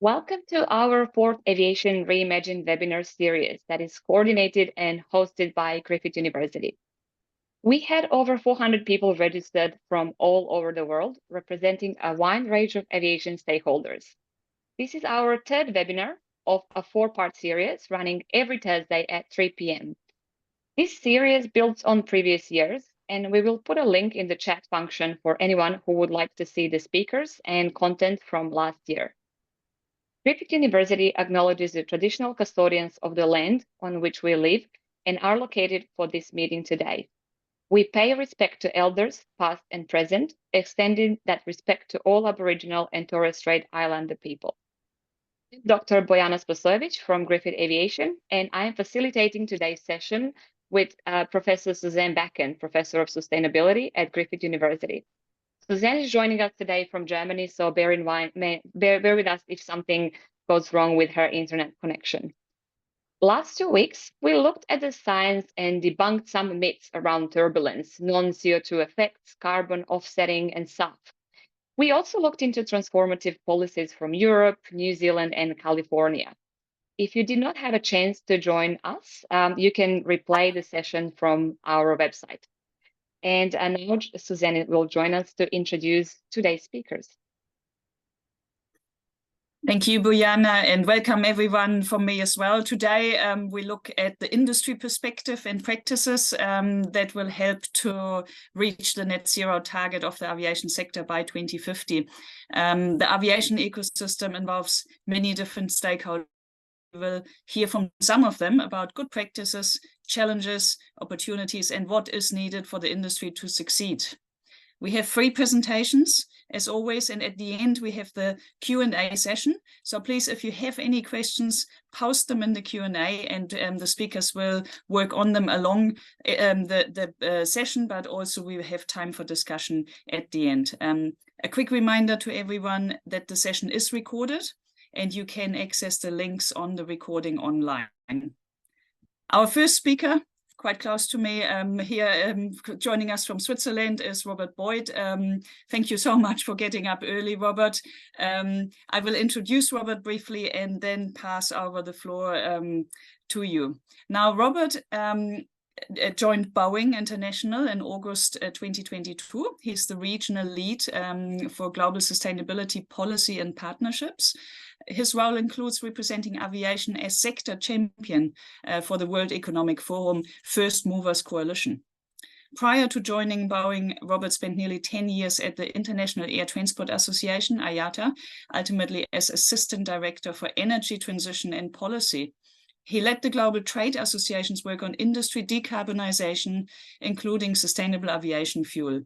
Welcome to our fourth Aviation Reimagined webinar series that is coordinated and hosted by Griffith University. We had over 400 people registered from all over the world, representing a wide range of aviation stakeholders. This is our third webinar of a four-part series running every Thursday at 3 p.m. This series builds on previous years, and we will put a link in the chat function for anyone who would like to see the speakers and content from last year. Griffith University acknowledges the traditional custodians of the land on which we live and are located for this meeting today. We pay respect to elders, past and present, extending that respect to all Aboriginal and Torres Strait Islander people. I'm Dr. Bojana Spasojevic from Griffith Aviation, and I am facilitating today's session with Professor Suzanne Bakken, Professor of Sustainability at Griffith University. Suzanne is joining us today from Germany, so bear with us if something goes wrong with her internet connection. Last 2 weeks, we looked at the science and debunked some myths around turbulence, non-CO2 effects, carbon offsetting, and SAF. We also looked into transformative policies from Europe, New Zealand, and California. If you did not have a chance to join us, you can replay the session from our website. And now Suzanne will join us to introduce today's speakers. Thank you, Bojana, and welcome everyone from me as well. Today, we look at the industry perspective and practices that will help to reach the net zero target of the aviation sector by 2050. The aviation ecosystem involves many different stakeholders. We will hear from some of them about good practices, challenges, opportunities, and what is needed for the industry to succeed. We have 3 presentations, as always, and at the end we have the Q&A session. So please, if you have any questions, post them in the Q&A, and the speakers will work on them along the session, but also we will have time for discussion at the end. A quick reminder to everyone that the session is recorded, and you can access the links on the recording online. Our first speaker, quite close to me here, joining us from Switzerland, is Robert Boyd. Thank you so much for getting up early, Robert. I will introduce Robert briefly and then pass over the floor to you. Now, Robert joined Boeing International in August 2022. He's the regional lead for global sustainability policy and partnerships. His role includes representing aviation as sector champion for the World Economic Forum First Movers Coalition. Prior to joining Boeing, Robert spent nearly 10 years at the International Air Transport Association, IATA, ultimately as Assistant Director for Energy Transition and Policy. He led the Global Trade Association's work on industry decarbonization, including sustainable aviation fuel.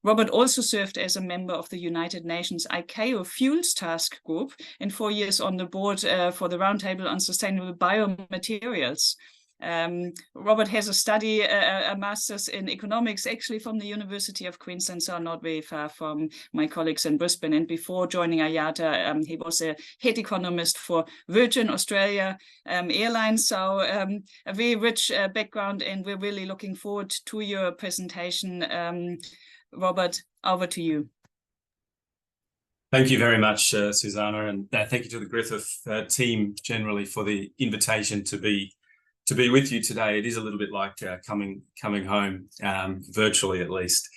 Robert also served as a member of the United Nations ICAO Fuels Task Group and 4 years on the board for the Roundtable on Sustainable Biomaterials. Robert has a master's in economics, actually from the University of Queensland, so not very far from my colleagues in Brisbane. And before joining IATA, he was a head economist for Virgin Australia Airlines. So a very rich background, and we're really looking forward to your presentation. Robert, over to you. Thank you very much, Susanna, and thank you to the Griffith team generally for the invitation to be with you today. It is a little bit like coming home, virtually at least.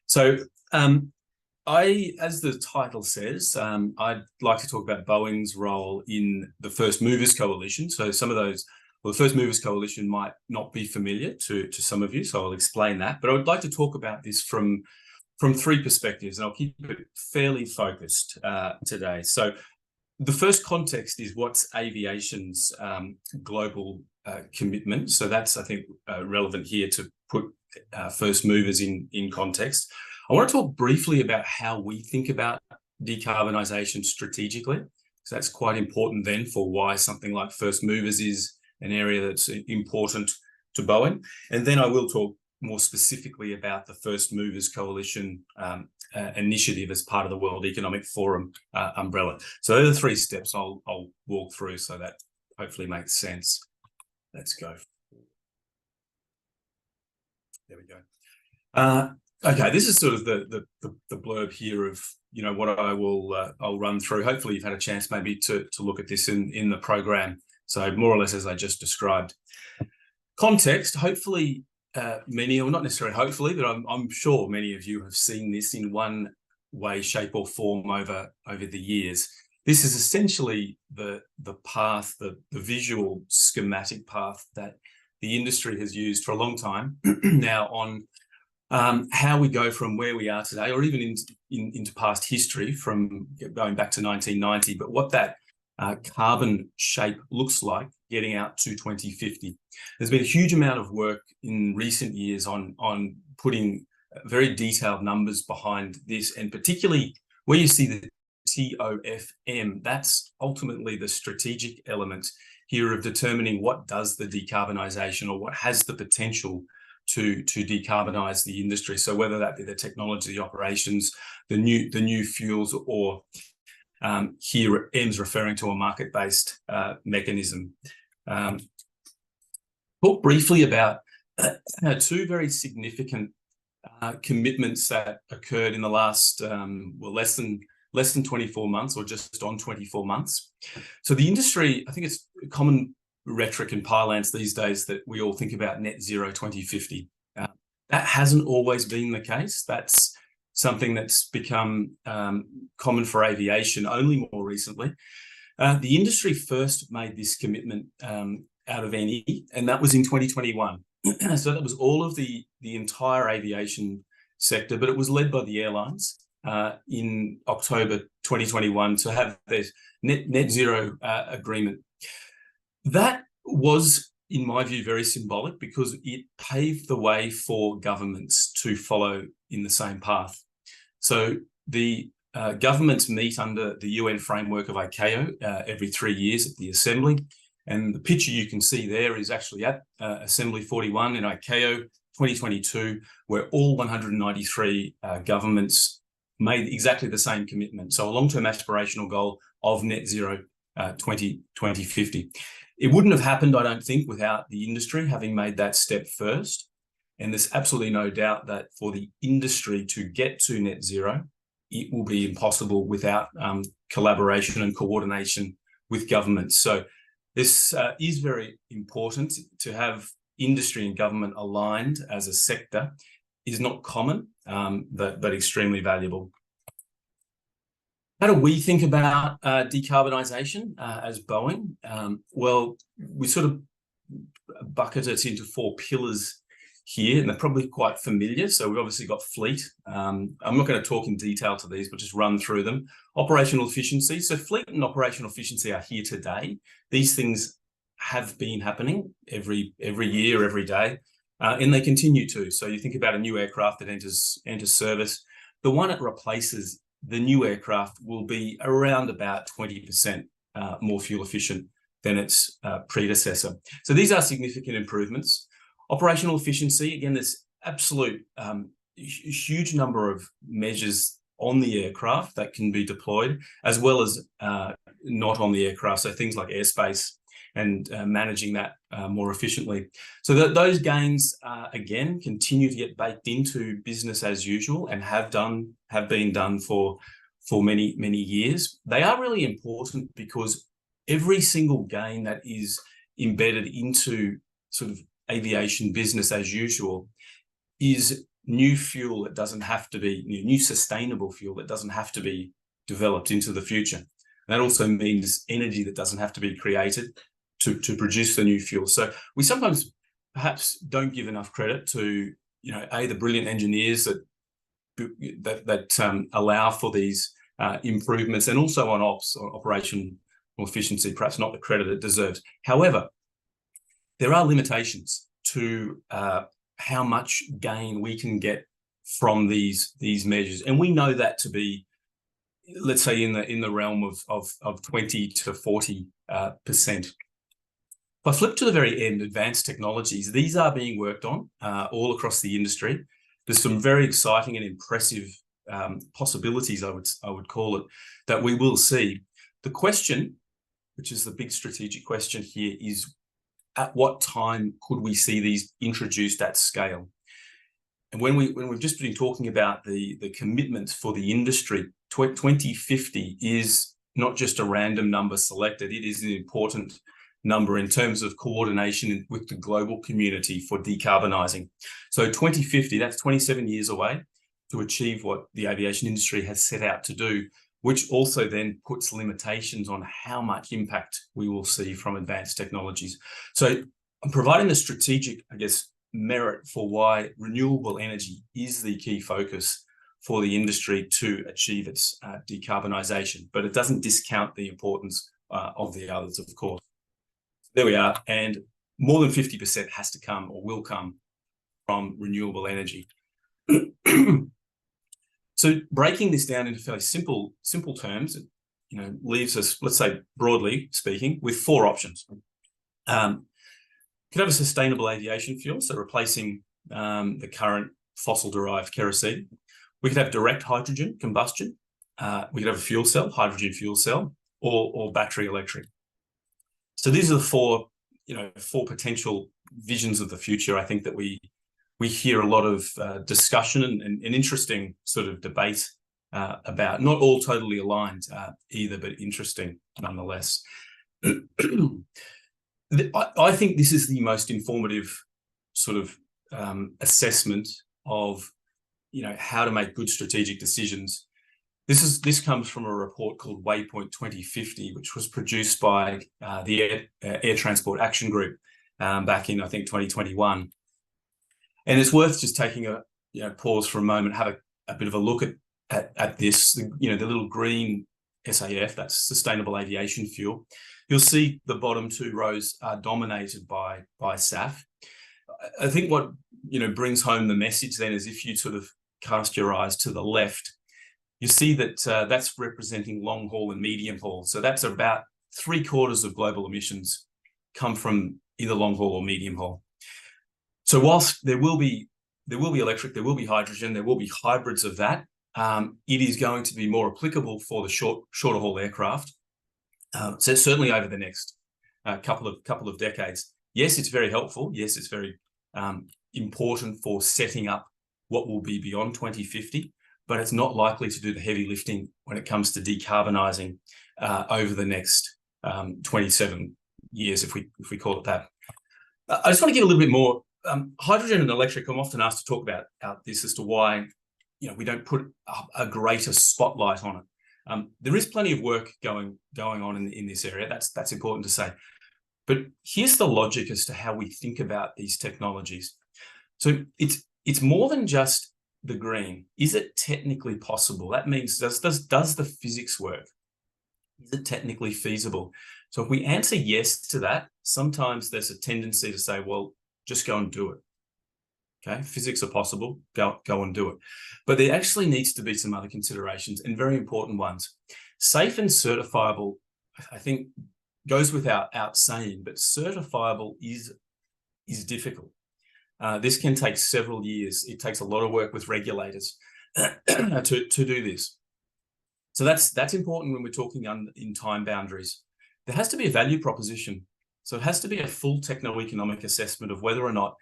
So as the title says, I'd like to talk about Boeing's role in the First Movers Coalition. So some of those, well, the First Movers Coalition might not be familiar to some of you, so I'll explain that. But I would like to talk about this from 3 perspectives, and I'll keep it fairly focused today. So the first context is what's aviation's global commitment. So that's, I think, relevant here to put first movers in context. I want to talk briefly about how we think about decarbonisation strategically, because that's quite important then for why something like first movers is an area that's important to Boeing. And then I will talk more specifically about the First Movers Coalition initiative as part of the World Economic Forum umbrella. So those are the 3 steps I'll walk through, so that hopefully makes sense. Let's go. There we go. Okay, this is sort of the blurb here of, you know, what I'll run through. Hopefully you've had a chance maybe to look at this in the program. So more or less as I just described. Context, hopefully many, or not necessarily hopefully, but I'm sure many of you have seen this in one way, shape or form over the years. This is essentially the path, the visual schematic path that the industry has used for a long time now on how we go from where we are today, or even into past history, from going back to 1990, but what that carbon shape looks like getting out to 2050. There's been a huge amount of work in recent years on putting very detailed numbers behind this, and particularly where you see the TOFM, that's ultimately the strategic element here of determining what does the decarbonisation, or what has the potential to decarbonise the industry. So whether that be the technology, the operations, the new fuels, or here M's referring to a market-based mechanism. Talk briefly about two very significant commitments that occurred in the last less than 24 months, or just on 24 months. So the industry, I think it's common rhetoric and parlance these days that we all think about net zero 2050. That hasn't always been the case. That's something that's become common for aviation only more recently. The industry first made this commitment out of NE, and that was in 2021. So that was all of the entire aviation sector, but it was led by the airlines in October 2021 to have their net zero agreement. That was, in my view, very symbolic, because it paved the way for governments to follow in the same path. So the governments meet under the UN framework of ICAO every 3 years at the Assembly. And the picture you can see there is actually at Assembly 41 in ICAO 2022, where all 193 governments made exactly the same commitment. So a long-term aspirational goal of net zero 2050. It wouldn't have happened, I don't think, without the industry having made that step first. And there's absolutely no doubt that for the industry to get to net zero, it will be impossible without collaboration and coordination with governments. So this is very important. To have industry and government aligned as a sector is not common, but extremely valuable. How do we think about decarbonisation as Boeing? Well, we sort of bucket it into 4 pillars here, and they're probably quite familiar. So we've obviously got fleet. I'm not going to talk in detail to these, but just run through them. Operational efficiency. So fleet and operational efficiency are here today. These things have been happening every year, every day, and they continue to. So you think about a new aircraft that enters service. The one it replaces, the new aircraft, will be around about 20% more fuel efficient than its predecessor. So these are significant improvements. Operational efficiency, again, there's absolute huge number of measures on the aircraft that can be deployed, as well as not on the aircraft. So things like airspace and managing that more efficiently. So those gains, again, continue to get baked into business as usual, and have been done for many, many years. They are really important because every single gain that is embedded into sort of aviation business as usual is new fuel that doesn't have to be, new sustainable fuel that doesn't have to be developed into the future. That also means energy that doesn't have to be created to produce the new fuel. So we sometimes perhaps don't give enough credit to, the brilliant engineers that allow for these improvements, and also on ops or operational efficiency, perhaps not the credit it deserves. However, there are limitations to how much gain we can get from these measures, and we know that to be, let's say, in the realm of 20 to 40%. If I flip to the very end, advanced technologies, these are being worked on all across the industry. There's some very exciting and impressive possibilities, I would call it, that we will see. The question, which is the big strategic question here, is at what time could we see these introduced at scale? And when we've just been talking about the commitments for the industry, 2050 is not just a random number selected. It is an important number in terms of coordination with the global community for decarbonising. So 2050, that's 27 years away to achieve what the aviation industry has set out to do, which also then puts limitations on how much impact we will see from advanced technologies. So I'm providing the strategic, I guess, merit for why renewable energy is the key focus for the industry to achieve its decarbonisation, but it doesn't discount the importance of the others, of course. There we are, and more than 50% has to come or will come from renewable energy. So breaking this down into fairly simple terms, leaves us, let's say broadly speaking, with 4 options. Could have a sustainable aviation fuel, so replacing the current fossil-derived kerosene. We could have direct hydrogen combustion. We could have a fuel cell, hydrogen fuel cell, or battery electric. So these are the 4 potential visions of the future. I think that we hear a lot of discussion and interesting sort of debate about. Not all totally aligned either, but interesting nonetheless. I think this is the most informative sort of assessment of how to make good strategic decisions. This comes from a report called Waypoint 2050, which was produced by the Air Transport Action Group back in, I think, 2021. And it's worth just taking a pause for a moment, have a bit of a look at this. The little green SAF, that's sustainable aviation fuel. You'll see the bottom 2 rows are dominated by SAF. I think what brings home the message then is if you sort of cast your eyes to the left, you see that that's representing long haul and medium haul. So that's about 3/4 of global emissions come from either long haul or medium haul. So whilst there will be electric, there will be hydrogen, there will be hybrids of that, it is going to be more applicable for the shorter haul aircraft. So certainly over the next couple of decades. Yes, it's very helpful. Yes, it's very important for setting up what will be beyond 2050, but it's not likely to do the heavy lifting when it comes to decarbonising over the next 27 years, if we call it that. I just want to give a little bit more. Hydrogen and electric, I'm often asked to talk about this as to why we don't put a greater spotlight on it. There is plenty of work going on in this area. That's important to say. But here's the logic as to how we think about these technologies. So it's more than just the green. Is it technically possible? That means does the physics work? Is it technically feasible? So if we answer yes to that, sometimes there's a tendency to say, well, just go and do it. Okay, physics are possible, go and do it. But there actually needs to be some other considerations, and very important ones. Safe and certifiable, I think, goes without saying, but certifiable is difficult. This can take several years. It takes a lot of work with regulators to do this. So that's important when we're talking in time boundaries. There has to be a value proposition. So it has to be a full techno-economic assessment of whether or not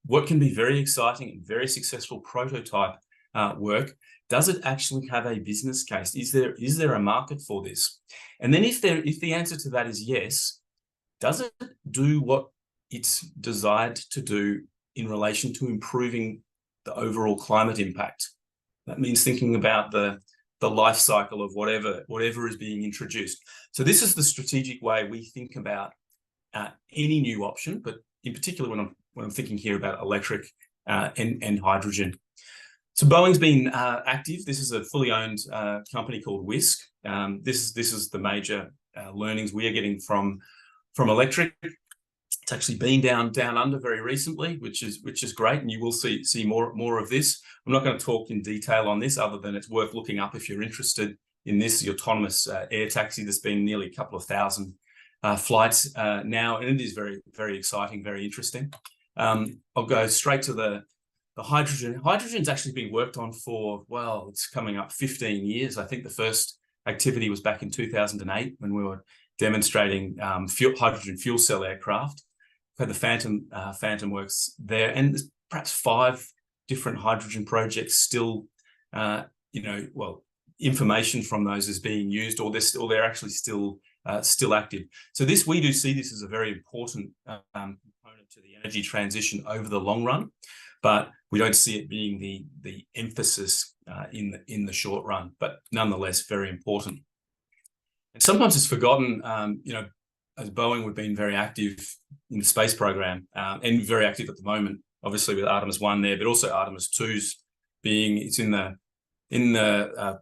what can be very exciting and very successful prototype work, does it actually have a business case? Is there a market for this? And then if the answer to that is yes, does it do what it's desired to do in relation to improving the overall climate impact? That means thinking about the life cycle of whatever is being introduced. So this is the strategic way we think about any new option, but in particular when I'm thinking here about electric and hydrogen. So Boeing's been active. This is a fully owned company called Wisk. This is the major learnings we are getting from electric. It's actually been down under very recently, which is great, and you will see more of this. I'm not going to talk in detail on this, other than it's worth looking up if you're interested in this. The autonomous air taxi, there's been nearly a couple of thousand flights now, and it is very, very exciting, very interesting. I'll go straight to the hydrogen. Hydrogen's actually been worked on for, well, it's coming up 15 years. I think the first activity was back in 2008 when we were demonstrating hydrogen fuel cell aircraft. We've had the Phantom works there, and there's perhaps 5 different hydrogen projects still, information from those is being used, or they're actually still active. So we do see this as a very important component to the energy transition over the long run, but we don't see it being the emphasis in the short run, but nonetheless very important. And sometimes it's forgotten, as Boeing, we've been very active in the space program and very active at the moment, obviously with Artemis 1 there, but also Artemis 2's it's in the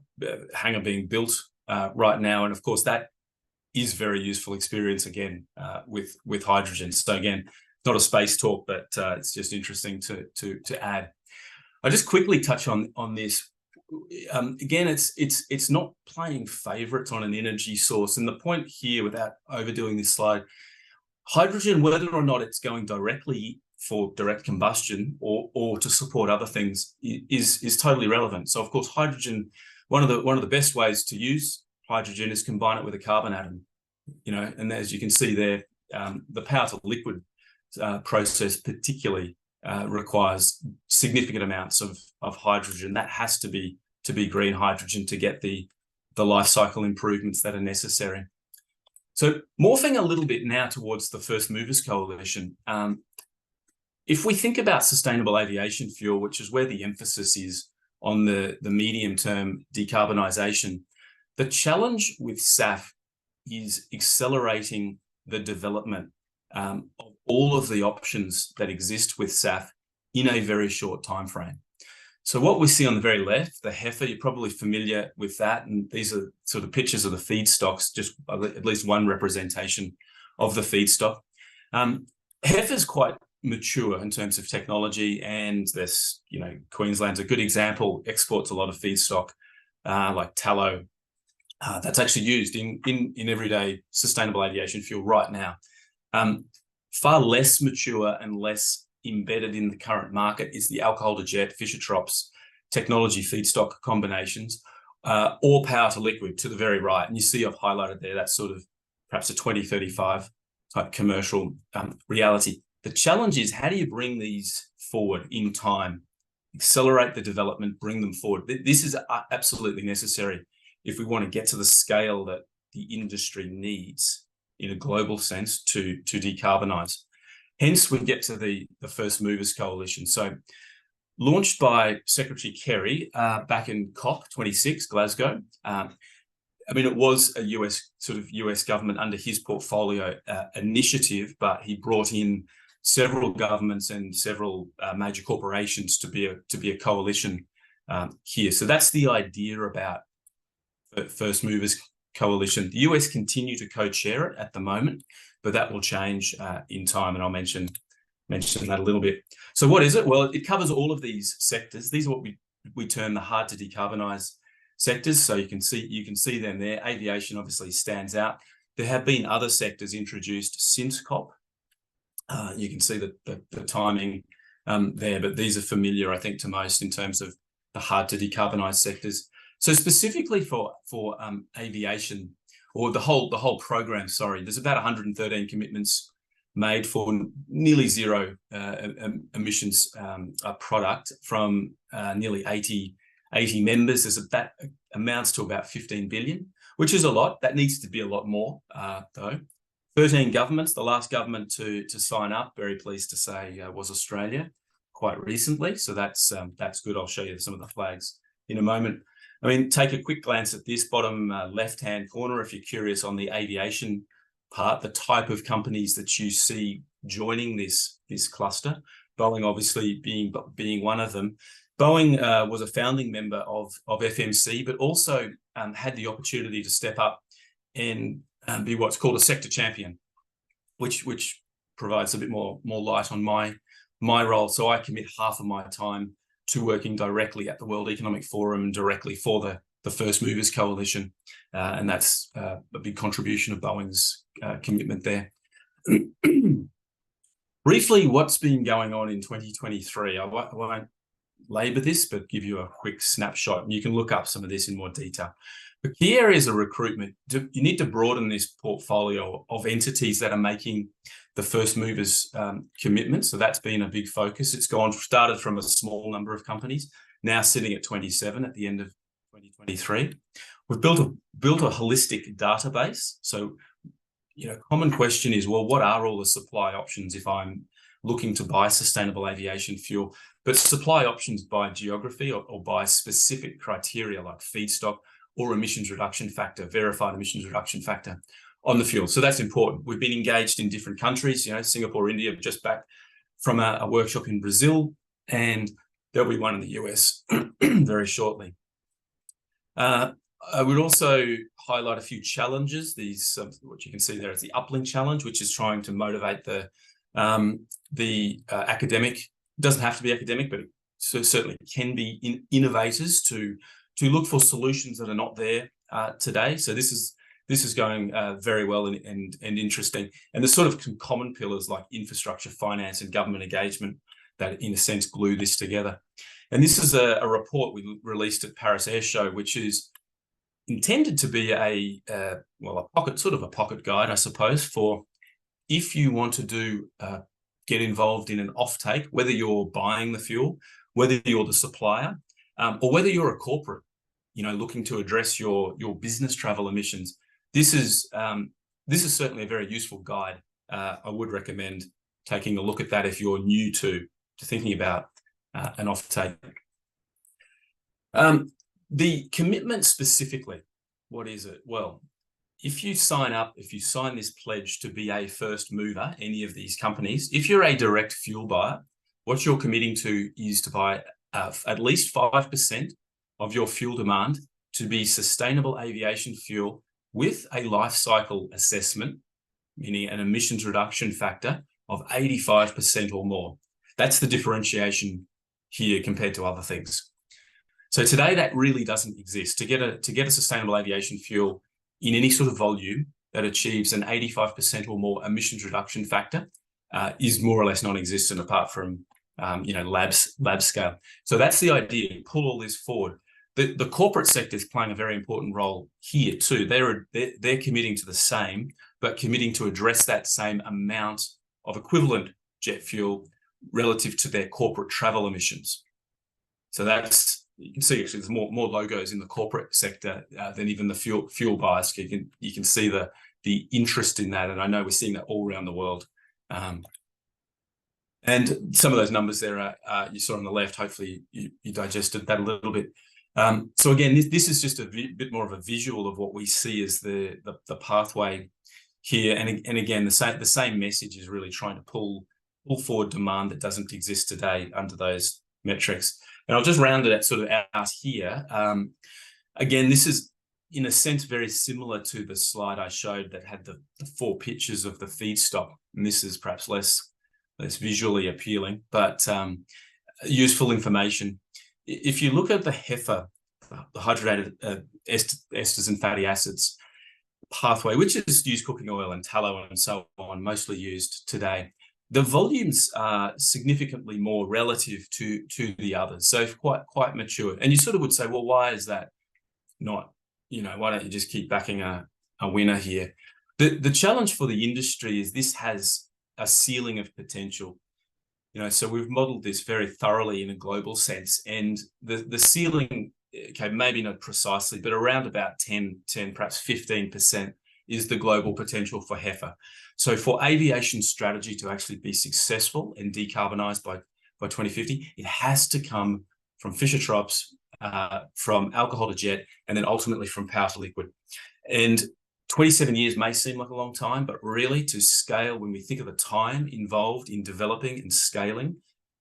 hangar being built right now. And of course, that is very useful experience again with hydrogen. So again, not a space talk, but it's just interesting to add. I'll just quickly touch on this. Again, it's not playing favorites on an energy source. And the point here, without overdoing this slide, hydrogen, whether or not it's going directly for direct combustion or to support other things, is totally relevant. So of course, hydrogen, one of the best ways to use hydrogen is combine it with a carbon atom. And as you can see there, the power to liquid process particularly requires significant amounts of hydrogen. That has to be green hydrogen to get the life cycle improvements that are necessary. So morphing a little bit now towards the First Movers Coalition, if we think about sustainable aviation fuel, which is where the emphasis is on the medium-term decarbonisation, the challenge with SAF is accelerating the development of all of the options that exist with SAF in a very short time frame. So what we see on the very left, the heifer, you're probably familiar with that, and these are sort of pictures of the feedstocks, just at least one representation of the feedstock. Heifer's quite mature in terms of technology, and this, Queensland's a good example, exports a lot of feedstock like tallow. That's actually used in everyday sustainable aviation fuel right now. Far less mature and less embedded in the current market is the alcohol to jet, Fischer-Tropsch technology feedstock combinations, or power to liquid to the very right. And you see I've highlighted there, that's sort of perhaps a 2035 type commercial reality. The challenge is, how do you bring these forward in time, accelerate the development, bring them forward? This is absolutely necessary if we want to get to the scale that the industry needs in a global sense to decarbonise. Hence, we get to the First Movers Coalition. So launched by Secretary Kerry back in COP26, Glasgow. It was a US government under his portfolio initiative, but he brought in several governments and several major corporations to be a coalition here. So that's the idea about the First Movers Coalition. The US continue to co-chair it at the moment, but that will change in time, and I'll mention that a little bit. So what is it? Well, it covers all of these sectors. These are what we term the hard to decarbonise sectors. So you can see them there. Aviation obviously stands out. There have been other sectors introduced since COP. You can see the timing there, but these are familiar, I think, to most in terms of the hard to decarbonise sectors. So specifically for aviation, or the whole program, sorry, there's about 113 commitments made for nearly zero emissions product from nearly 80 members. That amounts to about 15 billion, which is a lot. That needs to be a lot more, though. 13 governments. The last government to sign up, very pleased to say, was Australia quite recently. So that's good. I'll show you some of the flags in a moment. Take a quick glance at this bottom left-hand corner if you're curious on the aviation part, the type of companies that you see joining this cluster. Boeing obviously being one of them. Boeing was a founding member of FMC, but also had the opportunity to step up and be what's called a sector champion, which provides a bit more light on my role. So I commit half of my time to working directly at the World Economic Forum and directly for the First Movers Coalition. And that's a big contribution of Boeing's commitment there. Briefly, what's been going on in 2023? I won't labour this, but give you a quick snapshot. And you can look up some of this in more detail. The key areas of recruitment, you need to broaden this portfolio of entities that are making the first movers commitment. So that's been a big focus. It's started from a small number of companies, now sitting at 27 at the end of 2023. We've built a holistic database. So, common question is, well, what are all the supply options if I'm looking to buy sustainable aviation fuel? But supply options by geography or by specific criteria like feedstock or emissions reduction factor, verified emissions reduction factor on the fuel. So that's important. We've been engaged in different countries, Singapore, India, just back from a workshop in Brazil, and there'll be one in the US very shortly. I would also highlight a few challenges. These, what you can see there is the Uplink Challenge, which is trying to motivate the academic. It doesn't have to be academic, but it certainly can be innovators to look for solutions that are not there today. So this is going very well and interesting. And there's sort of common pillars like infrastructure, finance, and government engagement that, in a sense, glue this together. And this is a report we released at Paris Air Show, which is intended to be a pocket guide, I suppose, for if you want to get involved in an offtake, whether you're buying the fuel, whether you're the supplier, or whether you're a corporate, looking to address your business travel emissions. This is certainly a very useful guide. I would recommend taking a look at that if you're new to thinking about an offtake. The commitment specifically, what is it? Well, if you sign this pledge to be a first mover, any of these companies, if you're a direct fuel buyer, what you're committing to is to buy at least 5% of your fuel demand to be sustainable aviation fuel with a life cycle assessment, meaning an emissions reduction factor of 85% or more. That's the differentiation here compared to other things. So today that really doesn't exist. To get a sustainable aviation fuel in any sort of volume that achieves an 85% or more emissions reduction factor is more or less non-existent, apart from lab scale. So that's the idea. Pull all this forward. The corporate sector is playing a very important role here too. They're committing to the same, but committing to address that same amount of equivalent jet fuel relative to their corporate travel emissions. So you can see actually there's more logos in the corporate sector than even the fuel buyers. You can see the interest in that, and I know we're seeing that all around the world. And some of those numbers there you saw on the left. Hopefully you digested that a little bit. So again, this is just a bit more of a visual of what we see as the pathway here. And again, the same message is really trying to pull forward demand that doesn't exist today under those metrics. And I'll just round it sort of out here. Again, this is in a sense very similar to the slide I showed that had the 4 pictures of the feedstock. And this is perhaps less visually appealing, but useful information. If you look at the HEFA, the hydrogenated esters and fatty acids pathway, which is used cooking oil and tallow and so on, mostly used today, the volumes are significantly more relative to the others, so quite mature. And you sort of would say, well, why is that not? Why don't you just keep backing a winner here? The challenge for the industry is this has a ceiling of potential. So we've modeled this very thoroughly in a global sense, and the ceiling, okay, maybe not precisely, but around about 10, perhaps 15% is the global potential for HEFA. So for aviation strategy to actually be successful and decarbonized by 2050, it has to come from Fischer-Tropsch, from alcohol to jet, and then ultimately from power to liquid. And 27 years may seem like a long time, but really to scale, when we think of the time involved in developing and scaling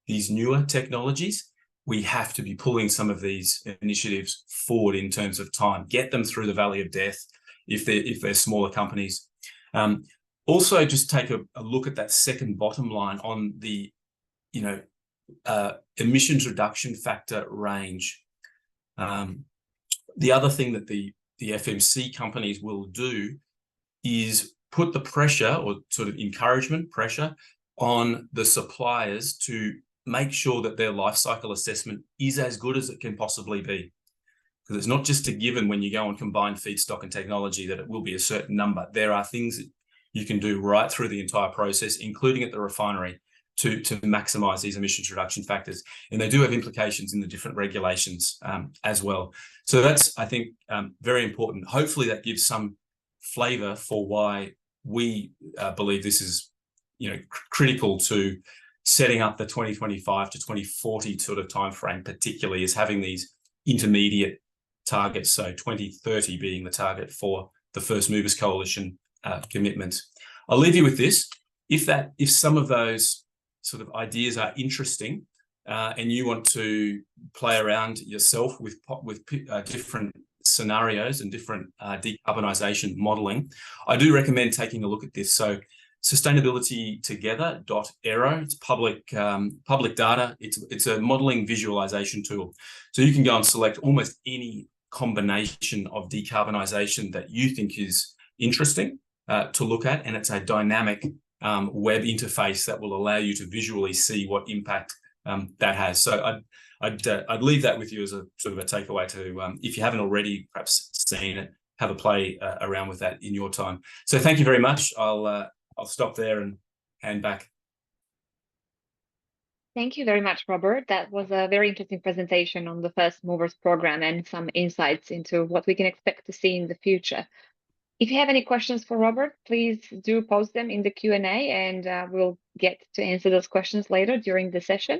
these newer technologies, we have to be pulling some of these initiatives forward in terms of time, get them through the valley of death if they're smaller companies. Also, just take a look at that second bottom line on the emissions reduction factor range. The other thing that the FMC companies will do is put the pressure, or sort of encouragement pressure, on the suppliers to make sure that their life cycle assessment is as good as it can possibly be. Because it's not just a given when you go and combine feedstock and technology that it will be a certain number. There are things that you can do right through the entire process, including at the refinery, to maximise these emissions reduction factors. And they do have implications in the different regulations as well. So that's, I think, very important. Hopefully that gives some flavour for why we believe this is, critical to setting up the 2025 to 2040 sort of timeframe, particularly is having these intermediate targets. So 2030 being the target for the First Movers Coalition commitment. I'll leave you with this. If some of those sort of ideas are interesting and you want to play around yourself with different scenarios and different decarbonisation modelling, I do recommend taking a look at this. So sustainabilitytogether.aero, it's public data. It's a modelling visualisation tool. So you can go and select almost any combination of decarbonisation that you think is interesting to look at, and it's a dynamic web interface that will allow you to visually see what impact that has. So I'd leave that with you as a sort of a takeaway to, if you haven't already perhaps seen it, have a play around with that in your time. So thank you very much. I'll stop there and hand back. Thank you very much, Robert. That was a very interesting presentation on the First Movers Program and some insights into what we can expect to see in the future. If you have any questions for Robert, please do post them in the Q&A, and we'll get to answer those questions later during the session.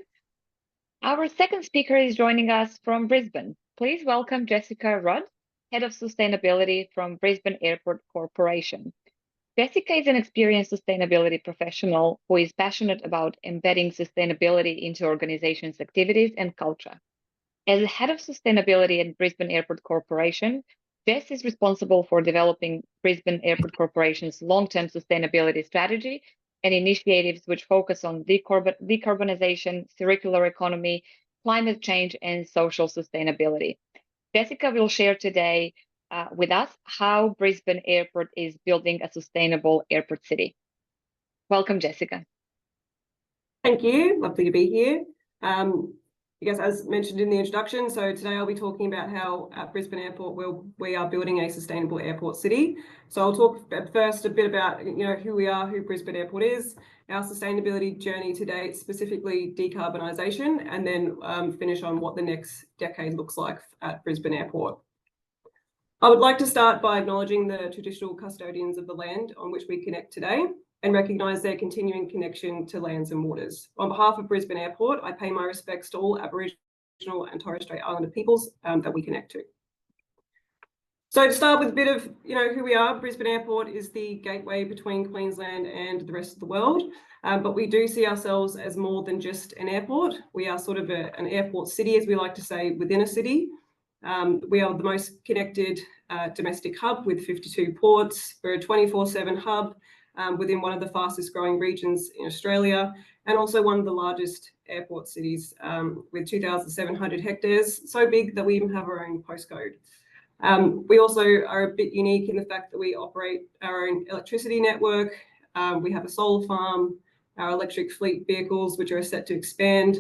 Our second speaker is joining us from Brisbane. Please welcome Jessica Rudd, Head of Sustainability from Brisbane Airport Corporation. Jessica is an experienced sustainability professional who is passionate about embedding sustainability into organizations' activities and culture. As the Head of Sustainability at Brisbane Airport Corporation, Jess is responsible for developing Brisbane Airport Corporation's long-term sustainability strategy and initiatives which focus on decarbonization, circular economy, climate change, and social sustainability. Jessica will share today with us how Brisbane Airport is building a sustainable airport city. Welcome, Jessica. Thank you. Lovely to be here. I guess as mentioned in the introduction, so today I'll be talking about how at Brisbane Airport we are building a sustainable airport city. So I'll talk first a bit about who we are, who Brisbane Airport is, our sustainability journey to date, specifically decarbonisation, and then finish on what the next decade looks like at Brisbane Airport. I would like to start by acknowledging the traditional custodians of the land on which we connect today and recognise their continuing connection to lands and waters. On behalf of Brisbane Airport, I pay my respects to all Aboriginal and Torres Strait Islander peoples that we connect to. So to start with a bit of who we are, Brisbane Airport is the gateway between Queensland and the rest of the world, but we do see ourselves as more than just an airport. We are sort of an airport city, as we like to say, within a city. We are the most connected domestic hub with 52 ports. We're a 24/7 hub within one of the fastest growing regions in Australia, and also one of the largest airport cities with 2,700 hectares, so big that we even have our own postcode. We also are a bit unique in the fact that we operate our own electricity network. We have a solar farm, our electric fleet vehicles, which are set to expand,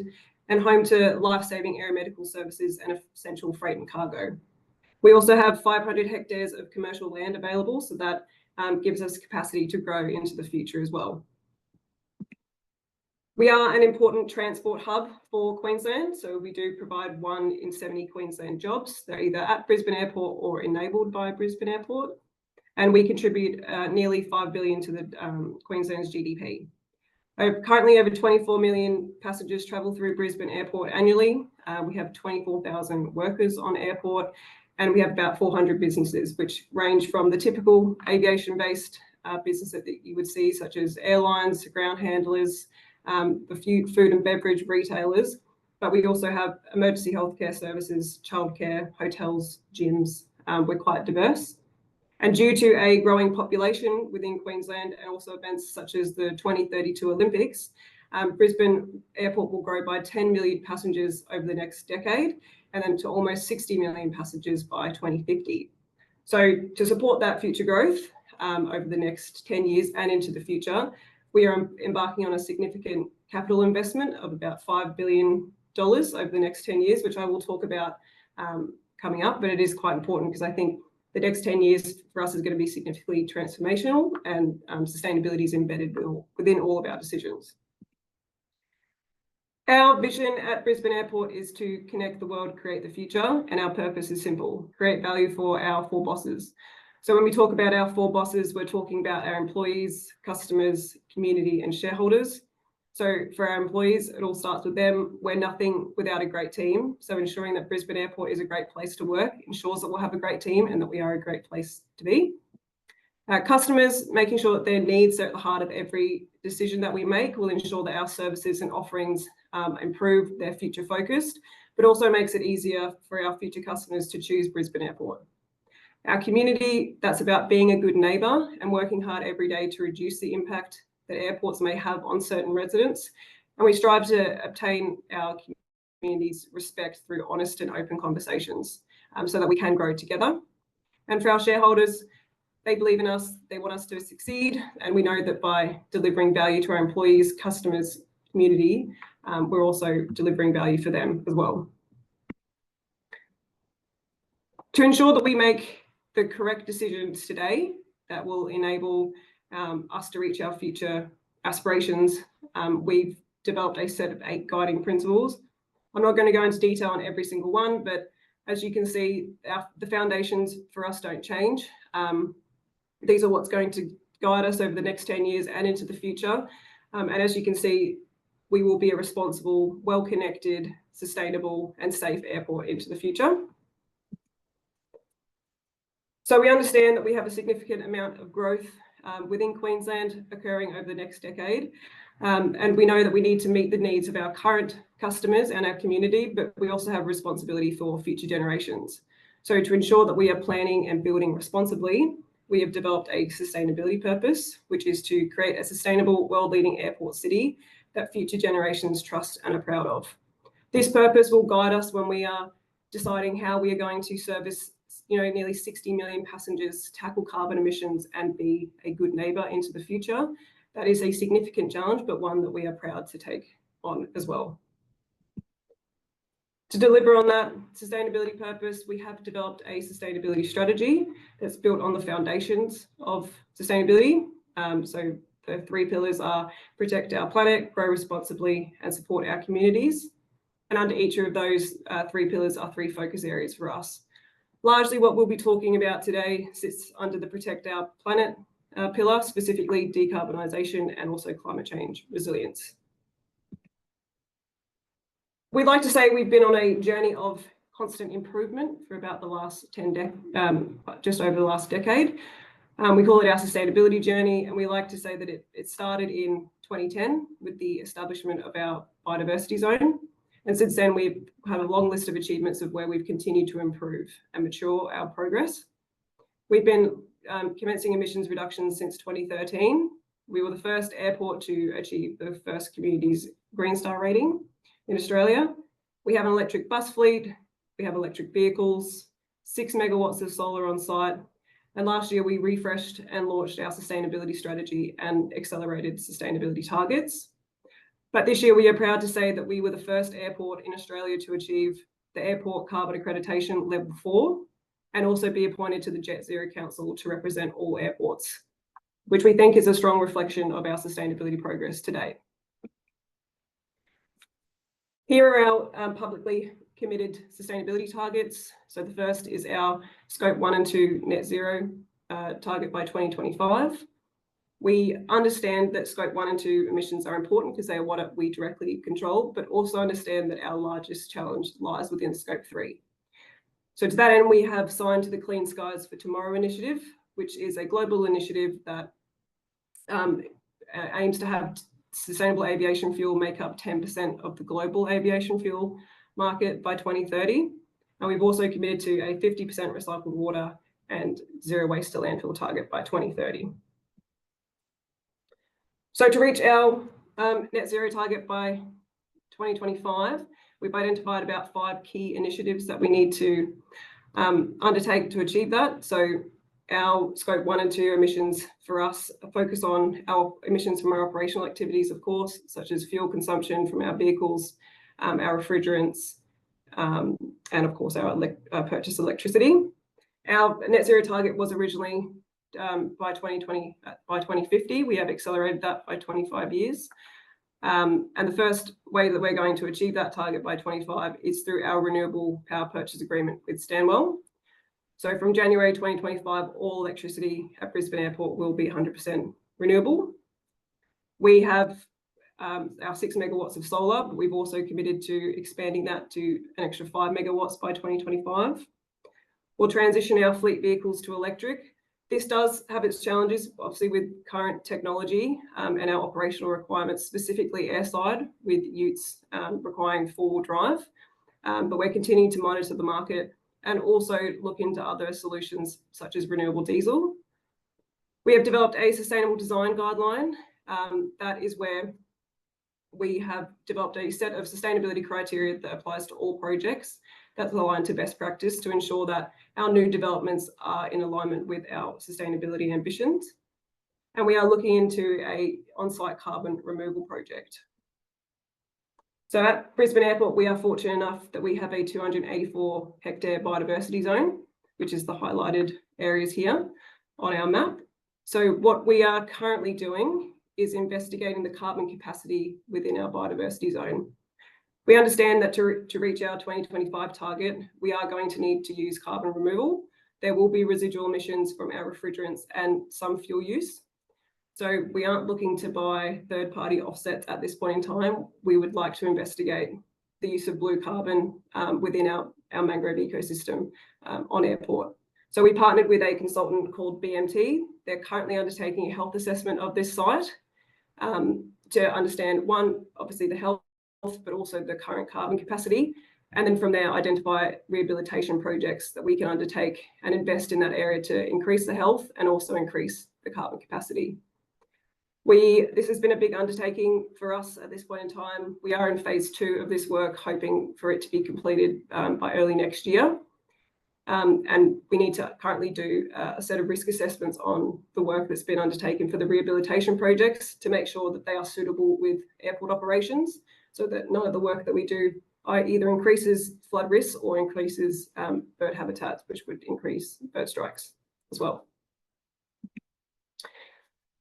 and home to life-saving aeromedical services and essential freight and cargo. We also have 500 hectares of commercial land available, so that gives us capacity to grow into the future as well. We are an important transport hub for Queensland, so we do provide 1 in 70 Queensland jobs. They're either at Brisbane Airport or enabled by Brisbane Airport, and we contribute nearly $5 billion to the Queensland's GDP. Currently, over 24 million passengers travel through Brisbane Airport annually. We have 24,000 workers on airport, and we have about 400 businesses, which range from the typical aviation-based businesses that you would see, such as airlines, ground handlers, a few food and beverage retailers, but we also have emergency healthcare services, childcare, hotels, gyms. We're quite diverse. And due to a growing population within Queensland and also events such as the 2032 Olympics, Brisbane Airport will grow by 10 million passengers over the next decade, and then to almost 60 million passengers by 2050. So to support that future growth over the next 10 years and into the future, we are embarking on a significant capital investment of about $5 billion over the next 10 years, which I will talk about coming up, but it is quite important because I think the next 10 years for us is going to be significantly transformational, and sustainability is embedded within all of our decisions. Our vision at Brisbane Airport is to connect the world, create the future, and our purpose is simple: create value for our 4 bosses. So when we talk about our 4 bosses, we're talking about our employees, customers, community, and shareholders. So for our employees, it all starts with them. We're nothing without a great team. So ensuring that Brisbane Airport is a great place to work ensures that we'll have a great team and that we are a great place to be. Customers, making sure that their needs are at the heart of every decision that we make will ensure that our services and offerings improve, they're future focused, but also makes it easier for our future customers to choose Brisbane Airport. Our community, that's about being a good neighbour and working hard every day to reduce the impact that airports may have on certain residents. And we strive to obtain our community's respect through honest and open conversations so that we can grow together. And for our shareholders, they believe in us, they want us to succeed, and we know that by delivering value to our employees, customers, community, we're also delivering value for them as well. To ensure that we make the correct decisions today that will enable us to reach our future aspirations, we've developed a set of 8 guiding principles. I'm not going to go into detail on every single one, but as you can see, the foundations for us don't change. These are what's going to guide us over the next 10 years and into the future. And as you can see, we will be a responsible, well-connected, sustainable and safe airport into the future. So we understand that we have a significant amount of growth within Queensland occurring over the next decade. And we know that we need to meet the needs of our current customers and our community, but we also have responsibility for future generations. So to ensure that we are planning and building responsibly, we have developed a sustainability purpose, which is to create a sustainable, world-leading airport city that future generations trust and are proud of. This purpose will guide us when we are deciding how we are going to service nearly 60 million passengers, tackle carbon emissions, and be a good neighbour into the future. That is a significant challenge, but one that we are proud to take on as well. To deliver on that sustainability purpose, we have developed a sustainability strategy that's built on the foundations of sustainability. So the 3 pillars are protect our planet, grow responsibly, and support our communities. And under each of those 3 pillars are 3 focus areas for us. Largely what we'll be talking about today sits under the protect our planet pillar, specifically decarbonisation and also climate change resilience. We'd like to say we've been on a journey of constant improvement for about the last just over the last decade. We call it our sustainability journey, and we like to say that it started in 2010 with the establishment of our biodiversity zone. And since then, we've had a long list of achievements of where we've continued to improve and mature our progress. We've been commencing emissions reductions since 2013. We were the first airport to achieve the first Communities Green Star rating in Australia. We have an electric bus fleet, we have electric vehicles, 6 megawatts of solar on site, and last year we refreshed and launched our sustainability strategy and accelerated sustainability targets. But this year we are proud to say that we were the first airport in Australia to achieve the Airport Carbon Accreditation Level 4 and also be appointed to the Jet Zero Council to represent all airports, which we think is a strong reflection of our sustainability progress to date. Here are our publicly committed sustainability targets. So the first is our Scope 1 and 2 net zero target by 2025. We understand that Scope 1 and 2 emissions are important because they are what we directly control, but also understand that our largest challenge lies within Scope 3. So to that end, we have signed to the Clean Skies for Tomorrow initiative, which is a global initiative that aims to have sustainable aviation fuel make up 10% of the global aviation fuel market by 2030. And we've also committed to a 50% recycled water and zero waste to landfill target by 2030. So to reach our net zero target by 2025, we've identified about 5 key initiatives that we need to undertake to achieve that. So our scope 1 and 2 emissions for us focus on our emissions from our operational activities, of course, such as fuel consumption from our vehicles, our refrigerants, and of course our purchased electricity. Our net zero target was originally by 2050. We have accelerated that by 25 years. And the first way that we're going to achieve that target by 25 is through our renewable power purchase agreement with Stanwell. So from January 2025, all electricity at Brisbane Airport will be 100% renewable. We have our 6 megawatts of solar, but we've also committed to expanding that to an extra 5 megawatts by 2025. We'll transition our fleet vehicles to electric. This does have its challenges, obviously, with current technology and our operational requirements, specifically airside, with utes requiring four-wheel drive. But we're continuing to monitor the market and also look into other solutions such as renewable diesel. We have developed a sustainable design guideline. That is where we have developed a set of sustainability criteria that applies to all projects that's aligned to best practice to ensure that our new developments are in alignment with our sustainability ambitions. And we are looking into an on-site carbon removal project. So at Brisbane Airport, we are fortunate enough that we have a 284 hectare biodiversity zone, which is the highlighted areas here on our map. So what we are currently doing is investigating the carbon capacity within our biodiversity zone. We understand that to reach our 2025 target, we are going to need to use carbon removal. There will be residual emissions from our refrigerants and some fuel use. So we aren't looking to buy third-party offsets at this point in time. We would like to investigate the use of blue carbon within our mangrove ecosystem on airport. So we partnered with a consultant called BMT. They're currently undertaking a health assessment of this site to understand, one, obviously the health, but also the current carbon capacity. And then from there, identify rehabilitation projects that we can undertake and invest in that area to increase the health and also increase the carbon capacity. This has been a big undertaking for us at this point in time. We are in phase 2 of this work, hoping for it to be completed by early next year. And we need to currently do a set of risk assessments on the work that's been undertaken for the rehabilitation projects to make sure that they are suitable with airport operations, so that none of the work that we do either increases flood risks or increases bird habitats, which would increase bird strikes as well.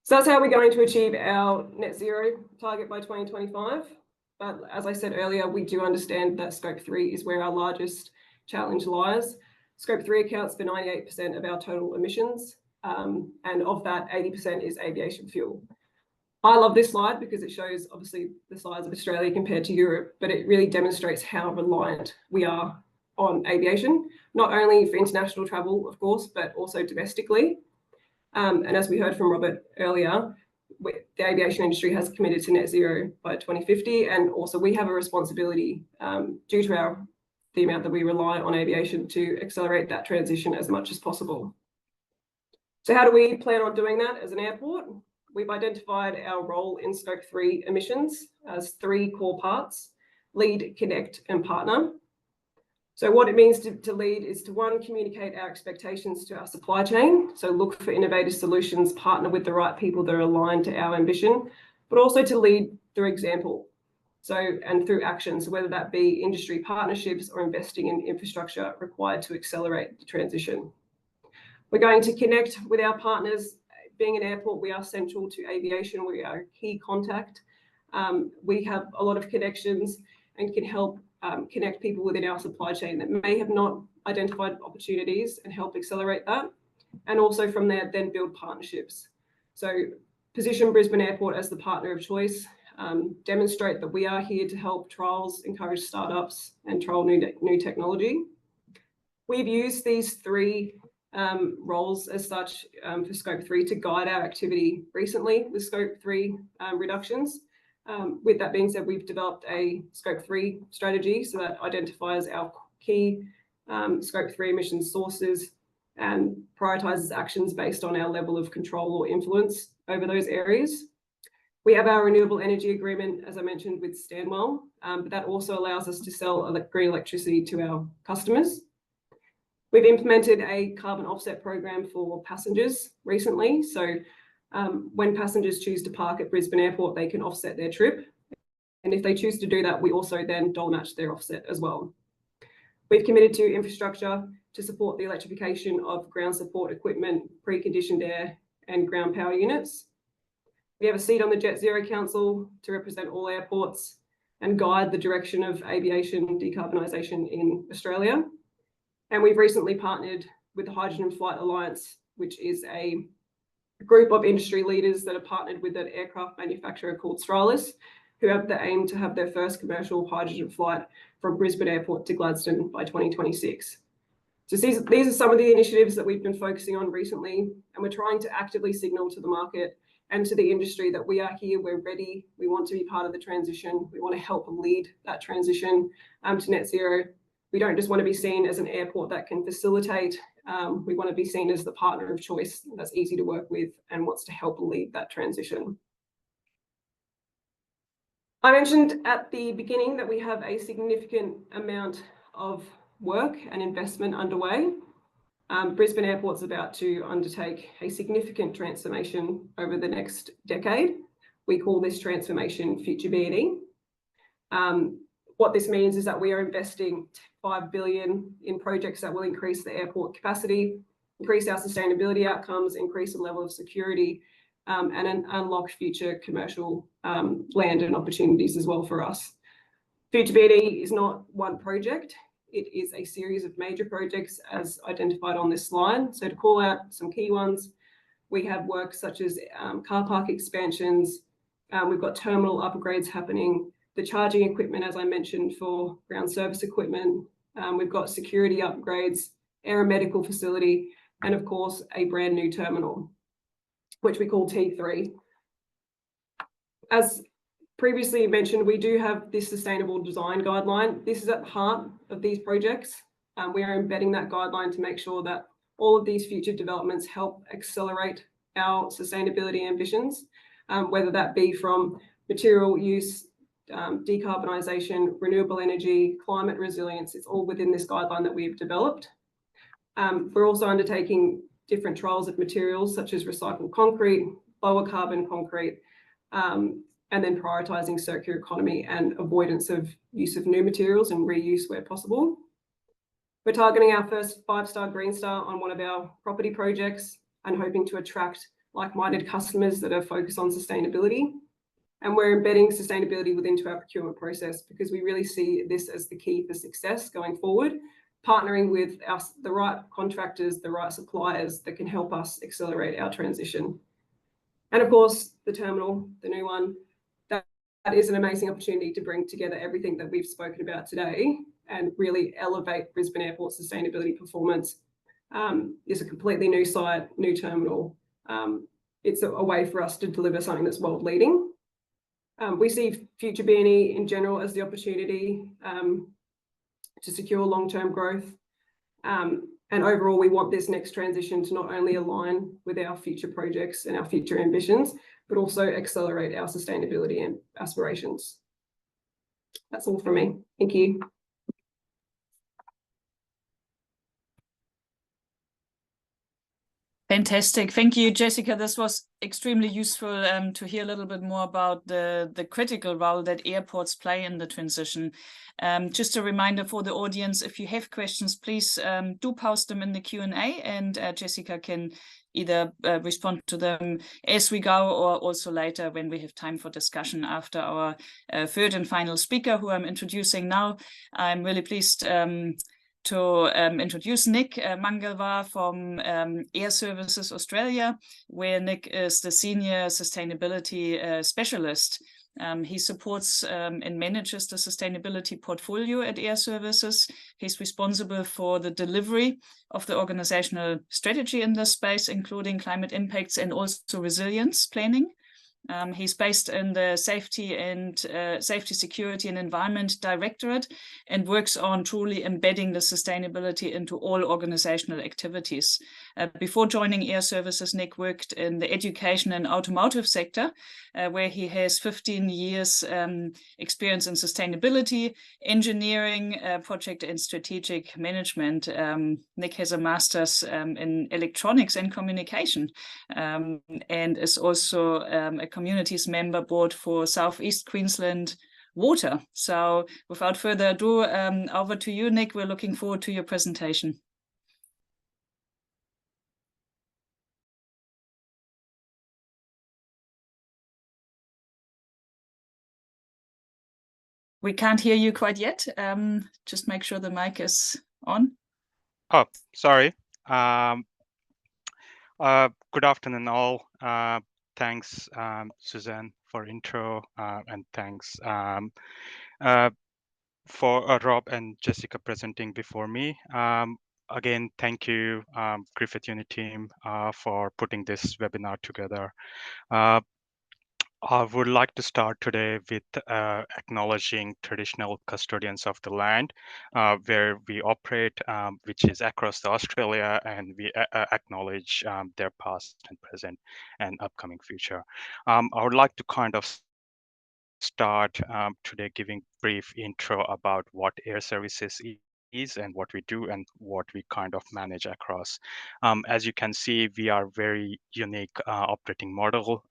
So that's how we're going to achieve our net zero target by 2025. But as I said earlier, we do understand that scope 3 is where our largest challenge lies. Scope 3 accounts for 98% of our total emissions, and of that, 80% is aviation fuel. I love this slide because it shows obviously the size of Australia compared to Europe, but it really demonstrates how reliant we are on aviation, not only for international travel, of course, but also domestically. And as we heard from Robert earlier, the aviation industry has committed to net zero by 2050, and also we have a responsibility due to the amount that we rely on aviation to accelerate that transition as much as possible. So how do we plan on doing that as an airport? We've identified our role in scope 3 emissions as 3 core parts: lead, connect, and partner. So what it means to lead is to, one, communicate our expectations to our supply chain. So look for innovative solutions, partner with the right people that are aligned to our ambition, but also to lead through example. So, and through action, so whether that be industry partnerships or investing in infrastructure required to accelerate the transition. We're going to connect with our partners. Being an airport, we are central to aviation. We are a key contact. We have a lot of connections and can help connect people within our supply chain that may have not identified opportunities and help accelerate that. And also from there, then build partnerships. So position Brisbane Airport as the partner of choice, demonstrate that we are here to help trials, encourage startups, and trial new technology. We've used these 3 roles as such for scope 3 to guide our activity recently with scope 3 reductions. With that being said, we've developed a scope 3 strategy, so that identifies our key scope 3 emission sources and prioritizes actions based on our level of control or influence over those areas. We have our renewable energy agreement, as I mentioned, with Stanwell, but that also allows us to sell green electricity to our customers. We've implemented a carbon offset program for passengers recently. So when passengers choose to park at Brisbane Airport, they can offset their trip. And if they choose to do that, we also then dole match their offset as well. We've committed to infrastructure to support the electrification of ground support equipment, preconditioned air and ground power units. We have a seat on the Jet Zero Council to represent all airports and guide the direction of aviation decarbonisation in Australia. And we've recently partnered with the Hydrogen Flight Alliance, which is a group of industry leaders that are partnered with an aircraft manufacturer called Stralis, who have the aim to have their first commercial hydrogen flight from Brisbane Airport to Gladstone by 2026. So these are some of the initiatives that we've been focusing on recently, and we're trying to actively signal to the market and to the industry that we are here, we're ready, we want to be part of the transition, we want to help lead that transition to net zero. We don't just want to be seen as an airport that can facilitate, we want to be seen as the partner of choice that's easy to work with and wants to help lead that transition. I mentioned at the beginning that we have a significant amount of work and investment underway. Brisbane Airport's about to undertake a significant transformation over the next decade. We call this transformation Future B&E. What this means is that we are investing $5 billion in projects that will increase the airport capacity, increase our sustainability outcomes, increase the level of security, and unlock future commercial land and opportunities as well for us. Future B&E is not one project. It is a series of major projects as identified on this slide. So to call out some key ones, we have work such as car park expansions. We've got terminal upgrades happening, the charging equipment, as I mentioned, for ground service equipment. We've got security upgrades, aeromedical facility, and of course, a brand new terminal, which we call T3. As previously mentioned, we do have this sustainable design guideline. This is at the heart of these projects. We are embedding that guideline to make sure that all of these future developments help accelerate our sustainability ambitions, whether that be from material use, decarbonisation, renewable energy, climate resilience. It's all within this guideline that we've developed. We're also undertaking different trials of materials such as recycled concrete, lower carbon concrete, and then prioritising circular economy and avoidance of use of new materials and reuse where possible. We're targeting our first 5-star Green Star on one of our property projects and hoping to attract like-minded customers that are focused on sustainability. And we're embedding sustainability within our procurement process because we really see this as the key for success going forward, partnering with the right contractors, the right suppliers that can help us accelerate our transition. And of course, the terminal, the new one, that is an amazing opportunity to bring together everything that we've spoken about today and really elevate Brisbane Airport's sustainability performance. It's a completely new site, new terminal. It's a way for us to deliver something that's world leading. We see Future B&E in general as the opportunity to secure long-term growth. And overall, we want this next transition to not only align with our future projects and our future ambitions, but also accelerate our sustainability and aspirations. That's all from me. Thank you. Fantastic. Thank you, Jessica. This was extremely useful to hear a little bit more about the critical role that airports play in the transition. Just a reminder for the audience, if you have questions, please do post them in the Q&A and Jessica can either respond to them as we go or also later when we have time for discussion after our third and final speaker, who I'm introducing now. I'm really pleased to introduce Nick Mangalwar from Air Services Australia, where Nick is the Senior Sustainability Specialist. He supports and manages the sustainability portfolio at Air Services. He's responsible for the delivery of the organizational strategy in this space, including climate impacts and also resilience planning. He's based in the Safety, Security and Environment Directorate and works on truly embedding the sustainability into all organizational activities. Before joining Air Services, Nick worked in the education and automotive sector, where he has 15 years experience in sustainability, engineering, project and strategic management. Nick has a master's in electronics and communication, and is also a communities member board for Southeast Queensland Water. So without further ado, over to you, Nick. We're looking forward to your presentation. We can't hear you quite yet. Just make sure the mic is on. Oh, sorry. Good afternoon, all. Thanks, Suzanne, for intro, and thanks for Rob and Jessica presenting before me. Again, thank you, Griffith Uni team, for putting this webinar together. I would like to start today with acknowledging traditional custodians of the land where we operate, which is across Australia, and we acknowledge their past and present and upcoming future. I would like to kind of start today giving brief intro about what Air Services is and what we do and what we kind of manage across. As you can see, we are very unique operating model.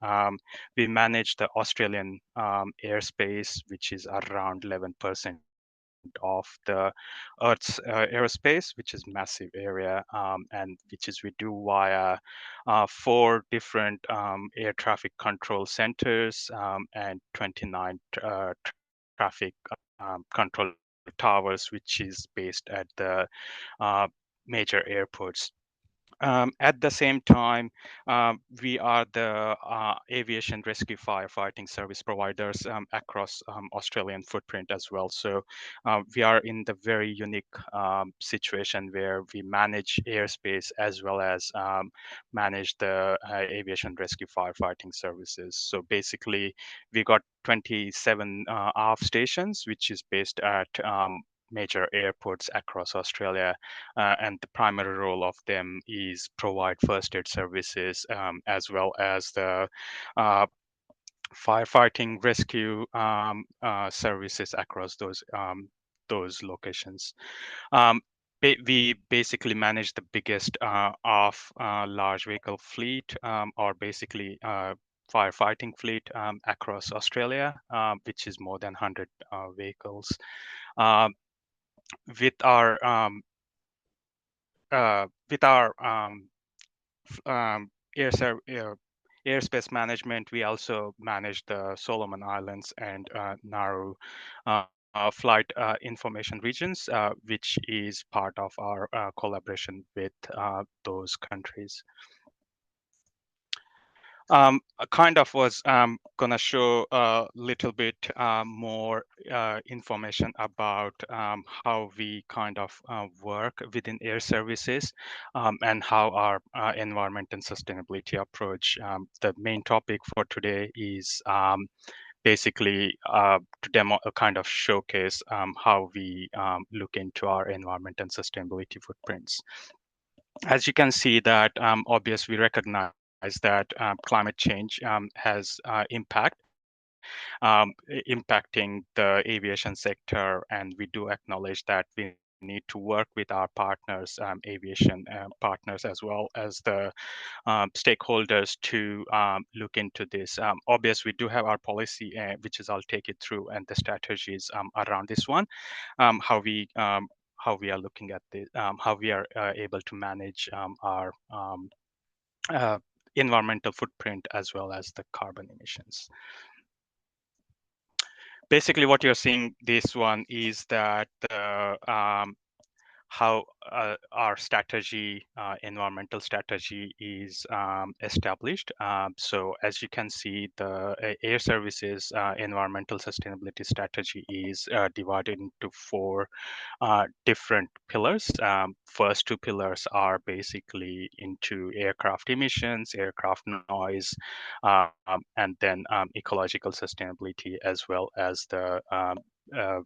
We manage the Australian airspace, which is around 11% of the Earth's aerospace, which is massive area, and which is we do via 4 different air traffic control centers and 29 traffic control towers, which is based at the major airports. At the same time, we are the aviation rescue firefighting service providers across Australian footprint as well. So we are in the very unique situation where we manage airspace as well as manage the aviation rescue firefighting services. So basically, we got 27 ARF stations, which is based at major airports across Australia, and the primary role of them is provide first aid services as well as the firefighting rescue services across those locations. We basically manage the biggest of large vehicle fleet, or basically firefighting fleet across Australia, which is more than 100 vehicles. With our airspace management, we also manage the Solomon Islands and Nauru flight information regions, which is part of our collaboration with those countries. I kind of was gonna show a little bit more information about how we kind of work within Air Services and how our environment and sustainability approach. The main topic for today is basically to demo, kind of showcase how we look into our environment and sustainability footprints. As you can see that obviously we recognize that climate change has impacting the aviation sector, and we do acknowledge that we need to work with our partners, aviation partners, as well as the stakeholders to look into this. Obviously, we do have our policy, which is I'll take it through, and the strategies around this one, how we are looking at this, how we are able to manage our environmental footprint as well as the carbon emissions. Basically, what you're seeing, this one is that the how our strategy, environmental strategy, is established. So as you can see, the air services environmental sustainability strategy is divided into four different pillars. First two pillars are basically into aircraft emissions, aircraft noise, and then ecological sustainability, as well as the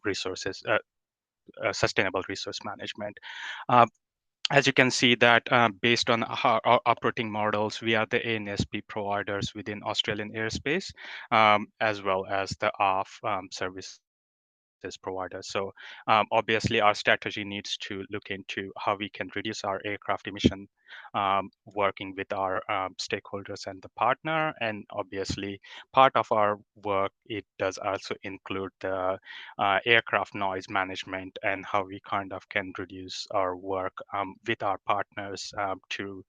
resources, sustainable resource management. As you can see that based on our operating models, we are the ANSP providers within Australian airspace, as well as the ARF services provider. So obviously our strategy needs to look into how we can reduce our aircraft emission, working with our stakeholders and the partner. And obviously part of our work, it does also include the aircraft noise management and how we kind of can reduce our work with our partners to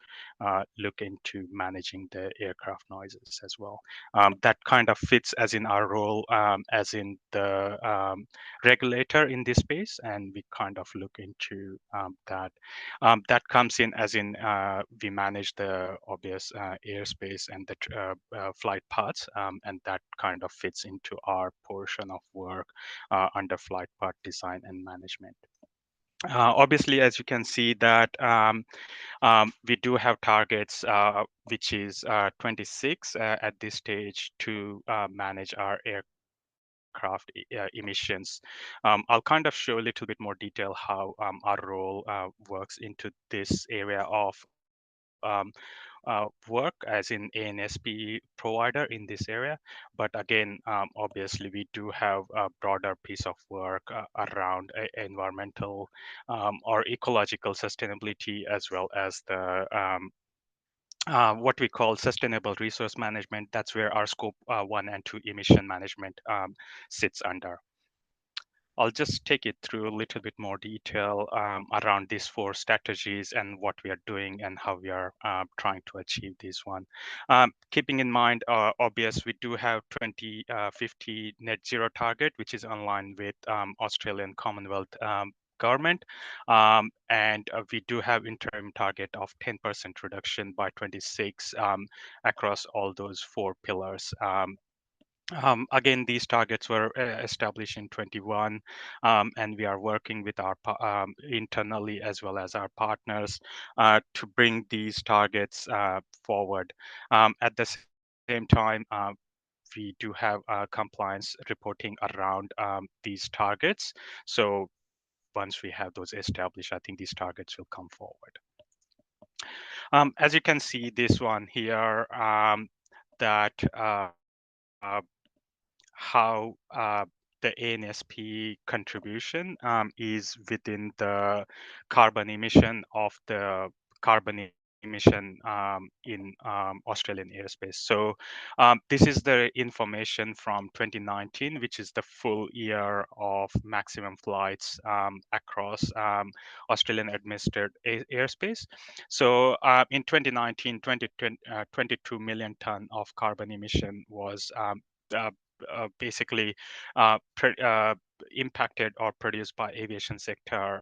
look into managing the aircraft noises as well. That kind of fits as in our role as in the regulator in this space, and we kind of look into that. That comes in as in we manage the obvious airspace and the flight paths, and that kind of fits into our portion of work under flight path design and management. Obviously, as you can see that we do have targets, which is 26 at this stage to manage our aircraft emissions. I'll kind of show a little bit more detail how our role works into this area of work as in ANSP provider in this area. But again, obviously we do have a broader piece of work around environmental or ecological sustainability, as well as the what we call sustainable resource management. That's where our scope 1 and 2 emission management sits under. I'll just take it through a little bit more detail around these four strategies and what we are doing and how we are trying to achieve this one. Keeping in mind, obvious, we do have 2050 net zero target, which is in line with Australian Commonwealth government. And we do have interim target of 10% reduction by 26 across all those four pillars. Again, these targets were established in 21, and we are working with our internally as well as our partners to bring these targets forward. At the same time, we do have compliance reporting around these targets. So once we have those established, I think these targets will come forward. As you can see, this one here, that how the ANSP contribution is within the carbon emission of the carbon emission in Australian airspace. So this is the information from 2019, which is the full year of maximum flights across Australian administered airspace. So in 2019, 22 million ton of carbon emission was basically impacted or produced by aviation sector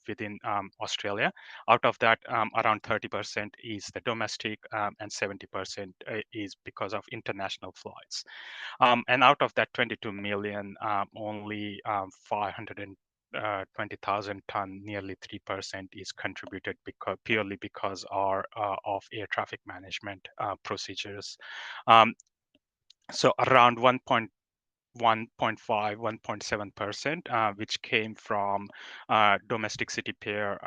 within Australia. Out of that, around 30% is the domestic and 70% is because of international flights. And out of that 22 million, only 520,000 ton, nearly 3% is contributed purely because of air traffic management procedures. So around 1.5, 1.7%, which came from domestic city pair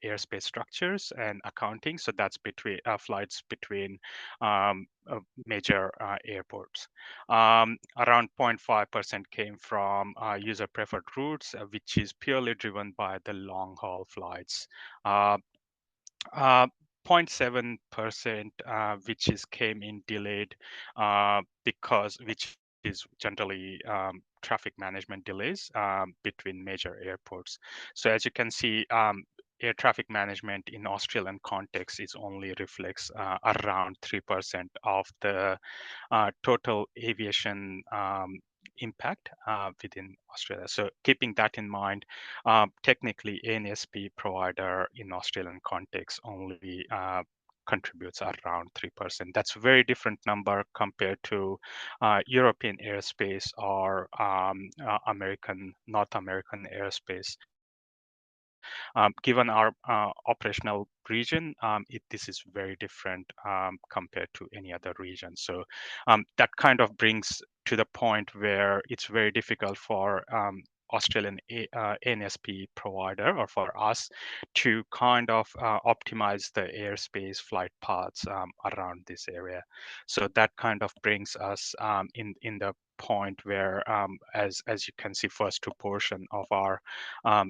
airspace structures and accounting. So that's between flights between major airports. Around 0.5% came from user preferred routes, which is purely driven by the long haul flights. 0.7%, which came in delayed which is generally traffic management delays between major airports. So as you can see, air traffic management in Australian context is only reflects around 3% of the total aviation impact within Australia. So keeping that in mind, technically ANSP provider in Australian context only contributes around 3%. That's a very different number compared to European airspace or North American airspace. Given our operational region, this is very different compared to any other region. So that kind of brings to the point where it's very difficult for Australian NSP provider or for us to kind of optimize the airspace flight paths around this area. So that kind of brings us in the point where, as you can see, first two portion of our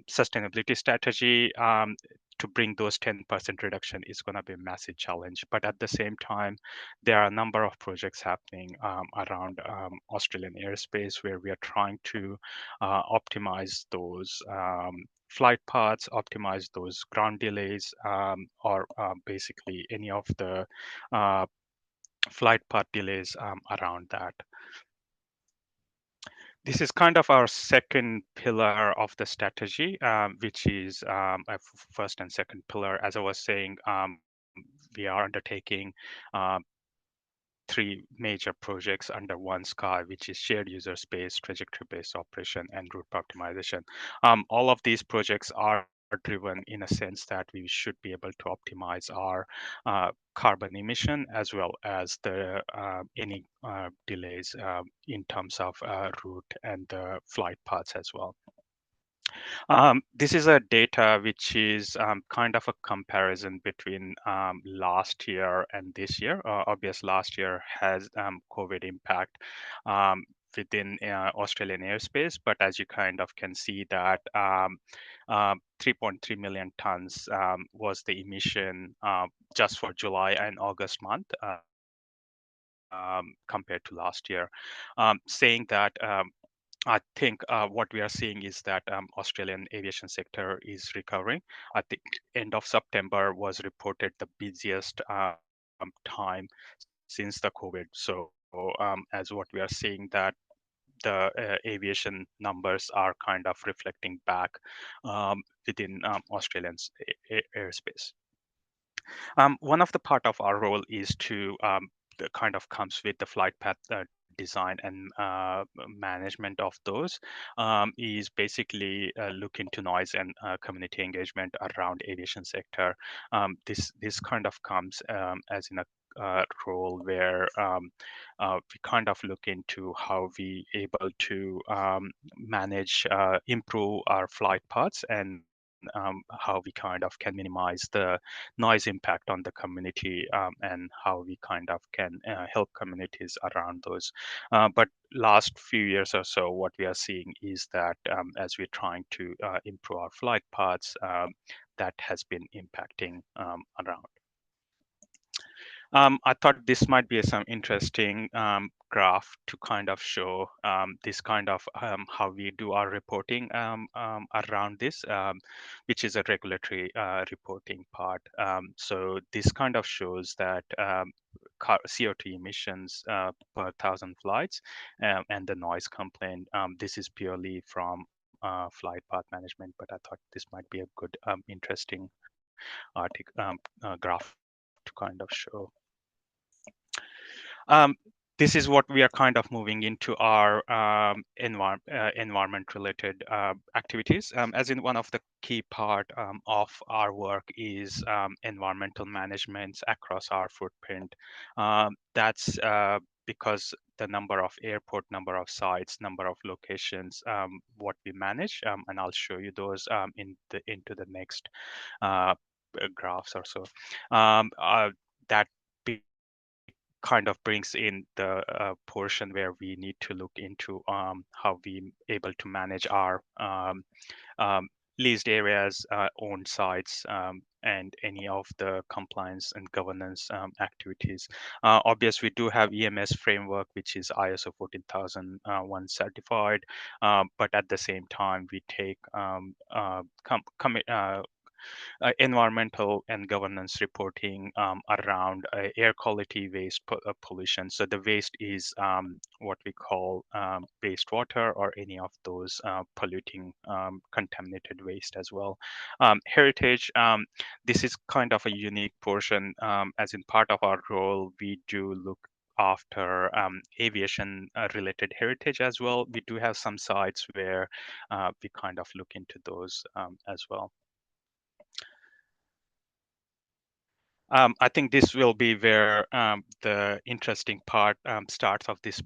sustainability strategy, to bring those 10% reduction is going to be a massive challenge. But at the same time, there are a number of projects happening around Australian airspace where we are trying to optimize those flight paths, optimize those ground delays, or basically any of the flight path delays around that. This is kind of our second pillar of the strategy, which is a first and second pillar. As I was saying, we are undertaking three major projects under one sky, which is shared user space, trajectory-based operation, and route optimization. All of these projects are driven in a sense that we should be able to optimize our carbon emission as well as the any delays in terms of route and the flight paths as well. This is a data which is kind of a comparison between last year and this year. Obvious last year has COVID impact within Australian airspace, but as you kind of can see that 3.3 million tons was the emission just for July and August month. Compared to last year, saying that I think what we are seeing is that Australian aviation sector is recovering. At the end of September was reported the busiest time since the COVID. So as what we are seeing that the aviation numbers are kind of reflecting back within Australian airspace. One of the part of our role is to the kind of comes with the flight path design and management of those, is basically look into noise and community engagement around aviation sector. This kind of comes as in a role where we kind of look into how we able to manage, improve our flight paths and how we kind of can minimize the noise impact on the community, and how we kind of can help communities around those. But last few years or so, what we are seeing is that as we're trying to improve our flight paths, that has been impacting around. I thought this might be some interesting graph to kind of show this kind of how we do our reporting around this, which is a regulatory reporting part. So this kind of shows that CO2 emissions per 1,000 flights and the noise complaint. This is purely from flight path management, but I thought this might be a good, interesting graph to kind of show. This is what we are kind of moving into our environment-related activities. As in one of the key part of our work is environmental management across our footprint. That's because the number of airport, number of sites, number of locations, what we manage, and I'll show you those into the next graphs or so. That kind of brings in the portion where we need to look into how we able to manage our leased areas, owned sites, and any of the compliance and governance activities. Obviously, we do have EMS framework, which is ISO 14001 certified, but at the same time, we take environmental and governance reporting around air quality, waste pollution. So the waste is what we call wastewater or any of those polluting contaminated waste as well. Heritage, this is kind of a unique portion, as in part of our role, we do look after aviation related heritage as well. We do have some sites where we kind of look into those as well. I think this will be where the interesting part starts of this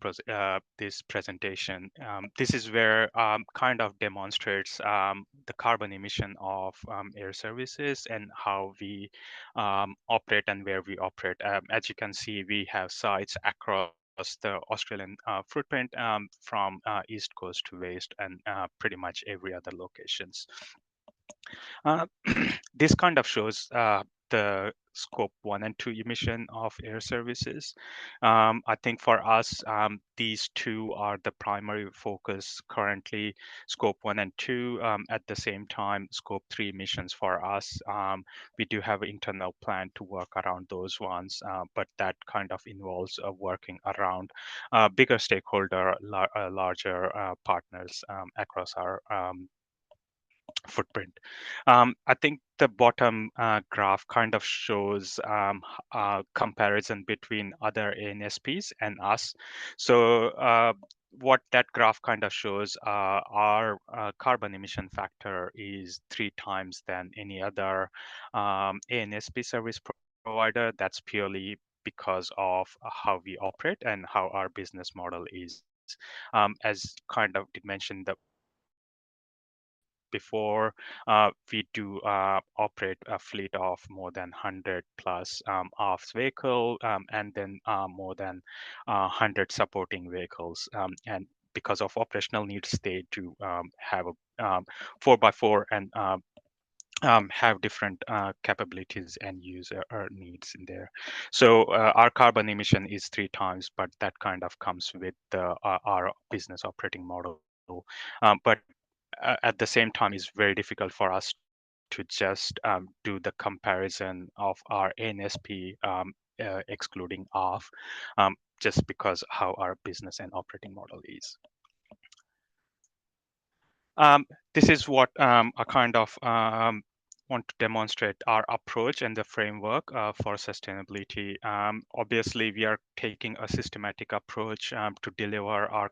presentation. This is where kind of demonstrates the carbon emission of air services and how we operate and where we operate. As you can see, we have sites across the Australian footprint from east coast to west and pretty much every other locations. This kind of shows the scope 1 and 2 emission of air services. I think for us, these two are the primary focus currently, scope 1 and 2. At the same time, scope 3 emissions for us, we do have an internal plan to work around those ones, but that kind of involves working around bigger stakeholder, larger partners across our footprint. I think the bottom graph kind of shows comparison between other ANSPs and us. So what that graph kind of shows, our carbon emission factor is 3 times than any other ANSP service provider. That's purely because of how we operate and how our business model is. As kind of did mention before, we do operate a fleet of more than 100 plus ARFs vehicle and then more than 100 supporting vehicles. And because of operational needs, they do have a 4x4 and have different capabilities and user needs in there. So our carbon emission is 3 times, but that kind of comes with our business operating model. But at the same time, it's very difficult for us to just do the comparison of our ANSP excluding ARF, just because how our business and operating model is. This is what I kind of want to demonstrate our approach and the framework for sustainability. Obviously, we are taking a systematic approach to deliver our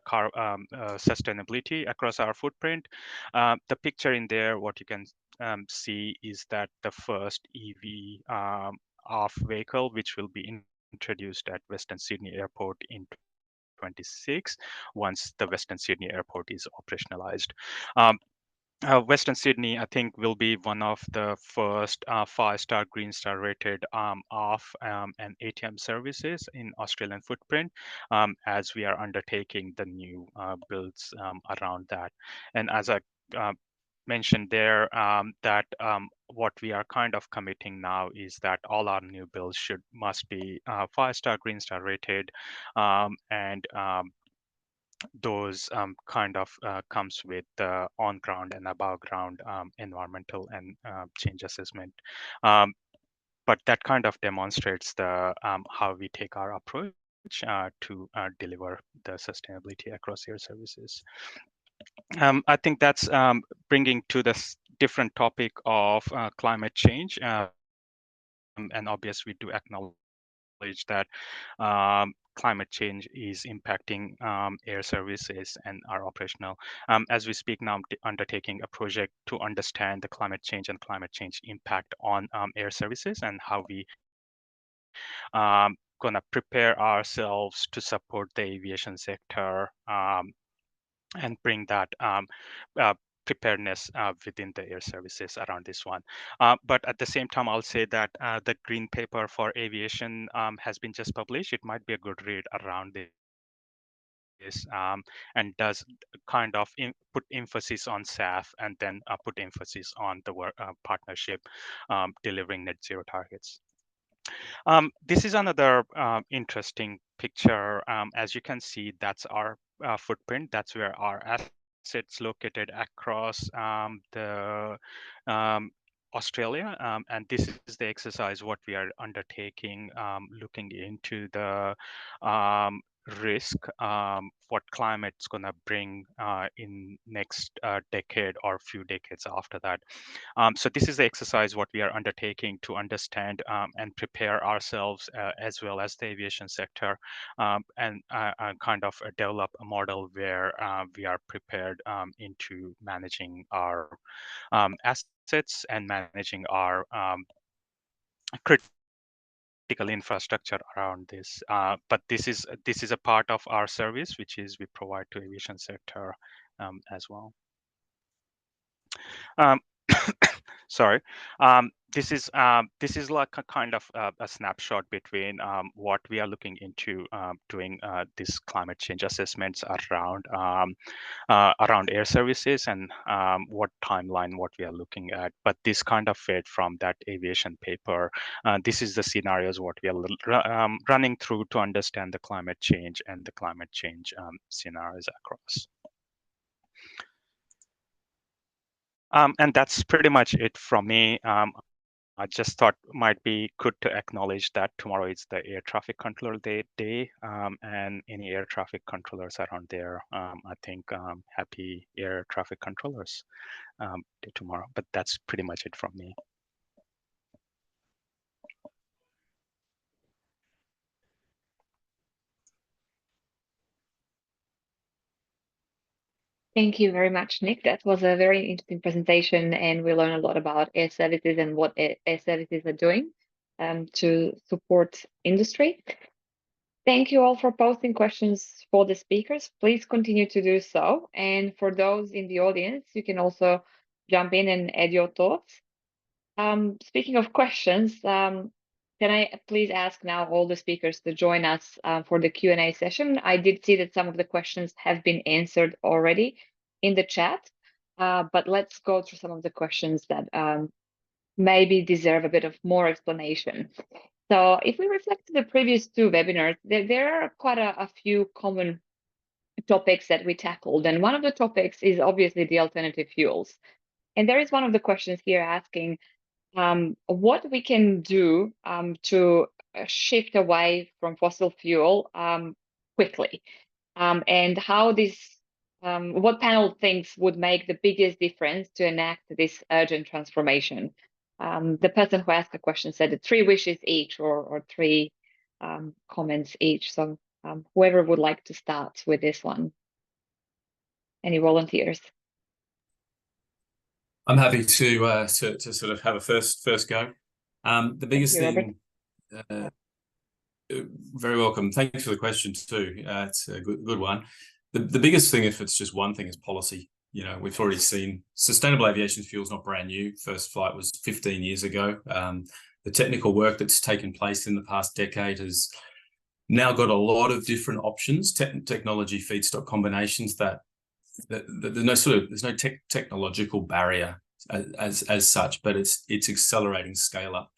sustainability across our footprint. The picture in there, what you can see is that the first EV ARF vehicle, which will be introduced at Western Sydney Airport in 2026, once the Western Sydney Airport is operationalized. Western Sydney, I think, will be one of the first 5-star Green Star rated ARF and ATM services in Australian footprint, as we are undertaking the new builds around that. And as I mentioned there, that what we are kind of committing now is that all our new builds must be 5-star Green Star rated, and those kind of comes with the on-ground and above-ground environmental and change assessment. But that kind of demonstrates the how we take our approach to deliver the sustainability across air services. I think that's bringing to this different topic of climate change. And obviously, we do acknowledge that climate change is impacting air services and our operational. As we speak now, I'm undertaking a project to understand the climate change and climate change impact on air services and how we gonna prepare ourselves to support the aviation sector and bring that preparedness within the air services around this one. But at the same time, I'll say that the green paper for aviation has been just published. It might be a good read around this and does kind of put emphasis on SAF and then put emphasis on the work partnership delivering net zero targets. This is another interesting picture. As you can see, that's our footprint. That's where our assets located across the Australia, and this is the exercise what we are undertaking, looking into the risk, what climate's going to bring in next decade or few decades after that. So this is the exercise what we are undertaking to understand and prepare ourselves as well as the aviation sector, and kind of develop a model where we are prepared into managing our assets and managing our critical infrastructure around this. But this is a part of our service, which is we provide to aviation sector as well. Sorry. This is like a kind of a snapshot between what we are looking into doing this climate change assessments around air services and what timeline what we are looking at. But this kind of fit from that aviation paper. This is the scenarios what we are running through to understand the climate change and the climate change scenarios across. And that's pretty much it from me. I just thought might be good to acknowledge that tomorrow is the air traffic controller day, and any air traffic controllers around there, I think happy air traffic controllers day tomorrow. But that's pretty much it from me. Thank you very much, Nick. That was a very interesting presentation, and we learned a lot about air services and what air services are doing to support industry. Thank you all for posting questions for the speakers. Please continue to do so. And for those in the audience, you can also jump in and add your thoughts. Speaking of questions, can I please ask now all the speakers to join us for the Q&A session? I did see that some of the questions have been answered already in the chat, but let's go through some of the questions that maybe deserve a bit of more explanation. So if we reflect to the previous two webinars, there are quite a few common topics that we tackled. And one of the topics is obviously the alternative fuels. And there is one of the questions here asking what we can do to shift away from fossil fuel quickly, and how this, what panel thinks would make the biggest difference to enact this urgent transformation. The person who asked the question said 3 wishes each, or 3 comments each. So whoever would like to start with this one. Any volunteers? I'm happy to sort of have a first go. The biggest thing, very welcome. Thanks for the question too. It's a good one. The biggest thing, if it's just one thing, is policy. You know, we've already seen sustainable aviation fuel is not brand new. First flight was 15 years ago. The technical work that's taken place in the past decade has now got a lot of different options, technology feedstock combinations that there's no technological barrier as such, but it's accelerating scale up.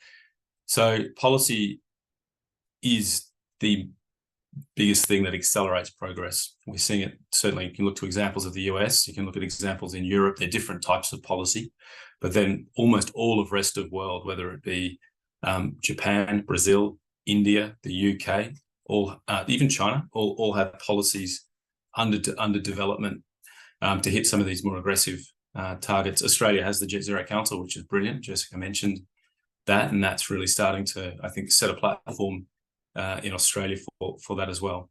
So policy is the biggest thing that accelerates progress. We're seeing it, certainly you can look to examples of the US, you can look at examples in Europe, they're different types of policy, but then almost all of rest of world, whether it be Japan, Brazil, India, the UK, even China, all have policies under development to hit some of these more aggressive targets. Australia has the Jet Zero Council, which is brilliant. Jessica mentioned that, and that's really starting to, I think, set a platform in Australia for that as well.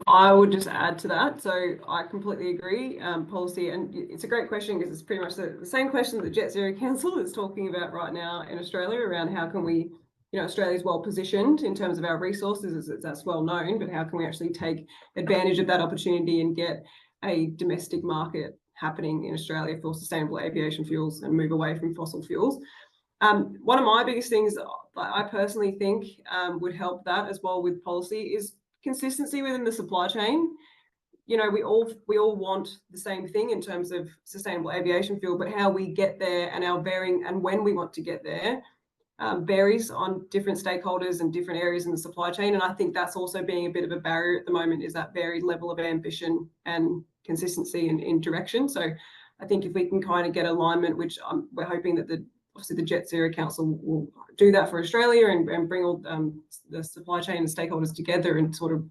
I would just add to that. So I completely agree. Policy, and it's a great question because it's pretty much the same question that the Jet Zero Council is talking about right now in Australia around how can we, you know, Australia's well positioned in terms of our resources, as that's well known, but how can we actually take advantage of that opportunity and get a domestic market happening in Australia for sustainable aviation fuels and move away from fossil fuels. One of my biggest things that I personally think would help that as well with policy is consistency within the supply chain. You know, we all want the same thing in terms of sustainable aviation fuel, but how we get there and our varying and when we want to get there varies on different stakeholders and different areas in the supply chain. And I think that's also being a bit of a barrier at the moment, is that varied level of ambition and consistency in direction. So I think if we can kind of get alignment, which we're hoping that obviously the Jet Zero Council will do that for Australia and bring all the supply chain and stakeholders together and sort of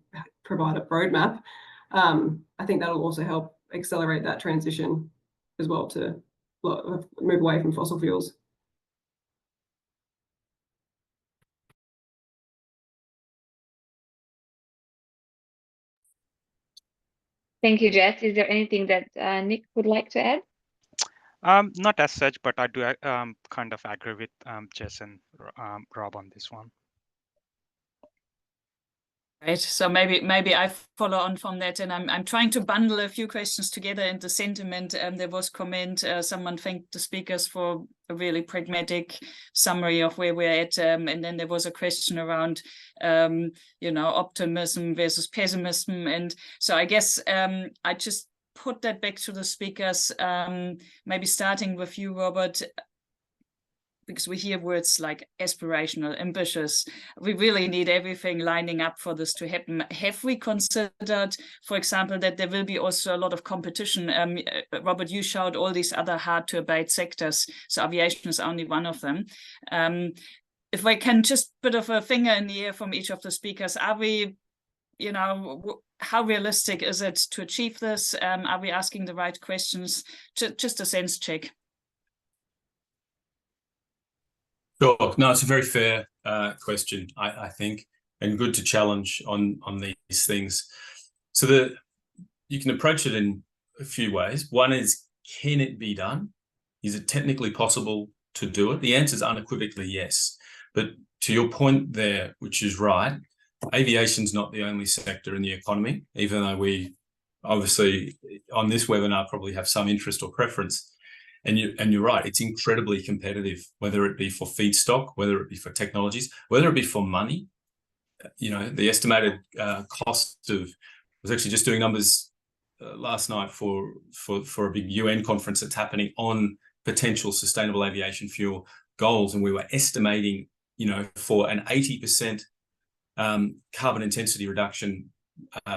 provide a roadmap. I think that'll also help accelerate that transition as well to move away from fossil fuels. Thank you, Jess. Is there anything that Nick would like to add? Not as such, but I do kind of agree with Jess and Rob on this one. Right. So maybe I follow on from that, and I'm trying to bundle a few questions together in the sentiment. There was comment. Someone thanked the speakers for a really pragmatic summary of where we're at, and then there was a question around, optimism versus pessimism, and so I guess I just put that back to the speakers. Maybe starting with you, Robert. Because we hear words like aspirational, ambitious. We really need everything lining up for this to happen. Have we considered, for example, that there will be also a lot of competition? Robert, you showed all these other hard to abate sectors. So aviation is only one of them. If I can just put a finger in the air from each of the speakers, are we, how realistic is it to achieve this? Are we asking the right questions? Just a sense check. Sure. No, it's a very fair question, I think, and good to challenge on these things. So you can approach it in a few ways. One is, can it be done? Is it technically possible to do it? The answer is unequivocally yes. But to your point there, which is right, aviation's not the only sector in the economy, even though we obviously on this webinar probably have some interest or preference. And you're right, it's incredibly competitive, whether it be for feedstock, whether it be for technologies, whether it be for money. The estimated cost of, I was actually just doing numbers last night for a big UN conference that's happening on potential sustainable aviation fuel goals, and we were estimating, for an 80% carbon intensity reduction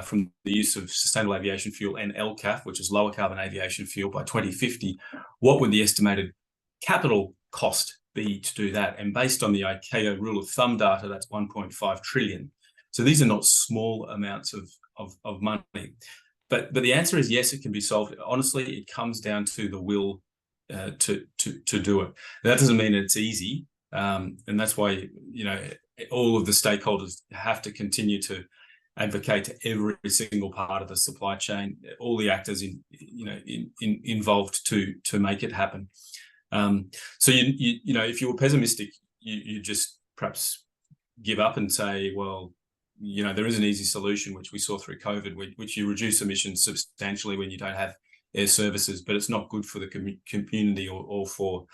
from the use of sustainable aviation fuel and LCAF, which is lower carbon aviation fuel, by 2050, what would the estimated capital cost be to do that? And based on the ICAO rule of thumb data, that's 1.5 trillion. So these are not small amounts of money. But the answer is yes, it can be solved. Honestly, it comes down to the will to do it. That doesn't mean it's easy, and that's why all of the stakeholders have to continue to advocate to every single part of the supply chain, all the actors involved to make it happen. So if you were pessimistic, you just perhaps give up and say, well, there is an easy solution, which we saw through COVID, which you reduce emissions substantially when you don't have air services, but it's not good for the community or for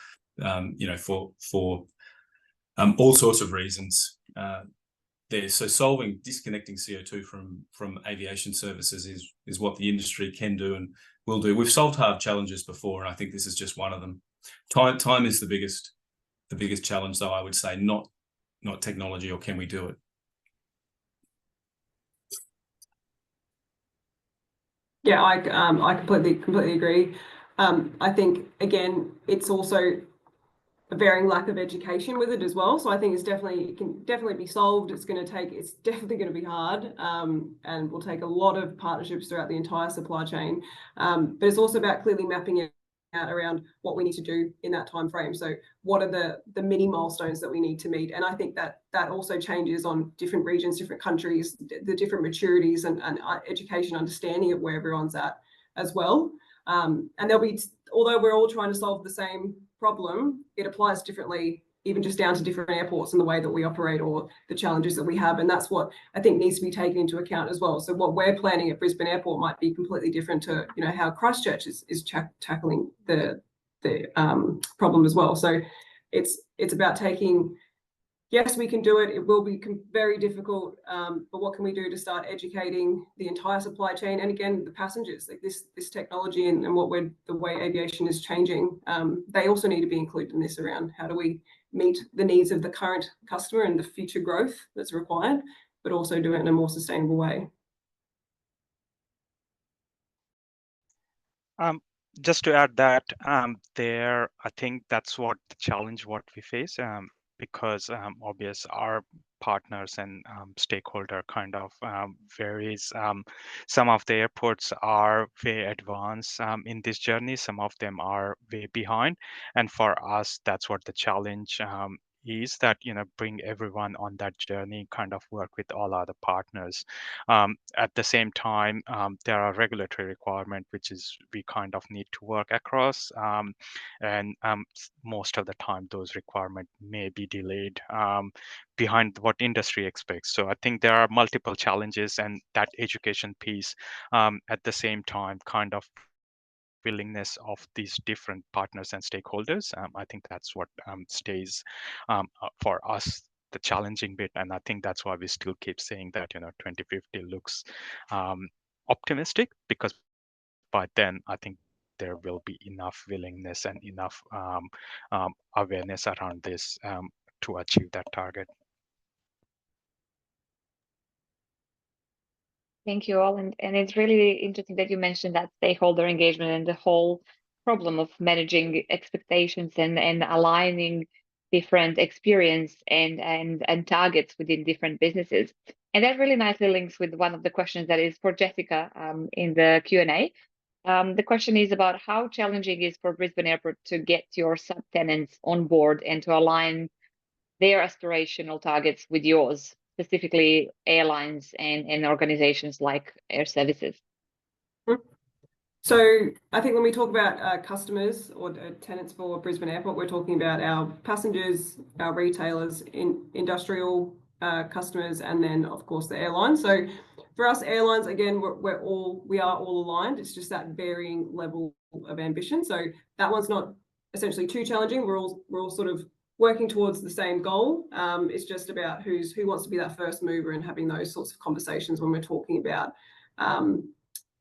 all sorts of reasons. So solving, disconnecting CO2 from aviation services is what the industry can do and will do. We've solved hard challenges before, and I think this is just one of them. Time is the biggest challenge, though, I would say, not technology or can we do it. Yeah, I completely agree. I think again, it's also a varying lack of education with it as well. So I think it can definitely be solved. It's definitely going to be hard, and will take a lot of partnerships throughout the entire supply chain. But it's also about clearly mapping it out around what we need to do in that time frame. So what are the mini milestones that we need to meet? And I think that also changes on different regions, different countries, the different maturities and education understanding of where everyone's at as well. And although we're all trying to solve the same problem, it applies differently, even just down to different airports and the way that we operate or the challenges that we have. And that's what I think needs to be taken into account as well. So what we're planning at Brisbane Airport might be completely different to how Christchurch is tackling the problem as well. So it's about taking, yes, we can do it. It will be very difficult, but what can we do to start educating the entire supply chain? And again, the passengers, like this technology and the way aviation is changing, they also need to be included in this around how do we meet the needs of the current customer and the future growth that's required, but also do it in a more sustainable way. just to add that I think that's what the challenge what we face, because obvious our partners and stakeholder kind of varies. Some of the airports are way advanced in this journey. Some of them are way behind, and for us, that's what the challenge is, that bring everyone on that journey, kind of work with all other partners. At the same time, there are regulatory requirements which is we kind of need to work across, and most of the time those requirements may be delayed behind what industry expects. So I think there are multiple challenges, and that education piece at the same time kind of willingness of these different partners and stakeholders. I think that's what stays for us the challenging bit, and I think that's why we still keep saying that 2050 looks optimistic, because by then I think there will be enough willingness and enough awareness around this to achieve that target. Thank you all. And it's really interesting that you mentioned that stakeholder engagement and the whole problem of managing expectations and aligning different experience and targets within different businesses. And that really nicely links with one of the questions that is for Jessica in the Q&A. The question is about how challenging it is for Brisbane Airport to get your subtenants on board and to align their aspirational targets with yours, specifically airlines and organizations like Air Services. So I think when we talk about customers or tenants for Brisbane Airport, we're talking about our passengers, our retailers, industrial customers, and then of course the airlines. So for us airlines, again, we are all aligned. It's just that varying level of ambition. So that one's not essentially too challenging. We're all sort of working towards the same goal. It's just about who wants to be that first mover and having those sorts of conversations when we're talking about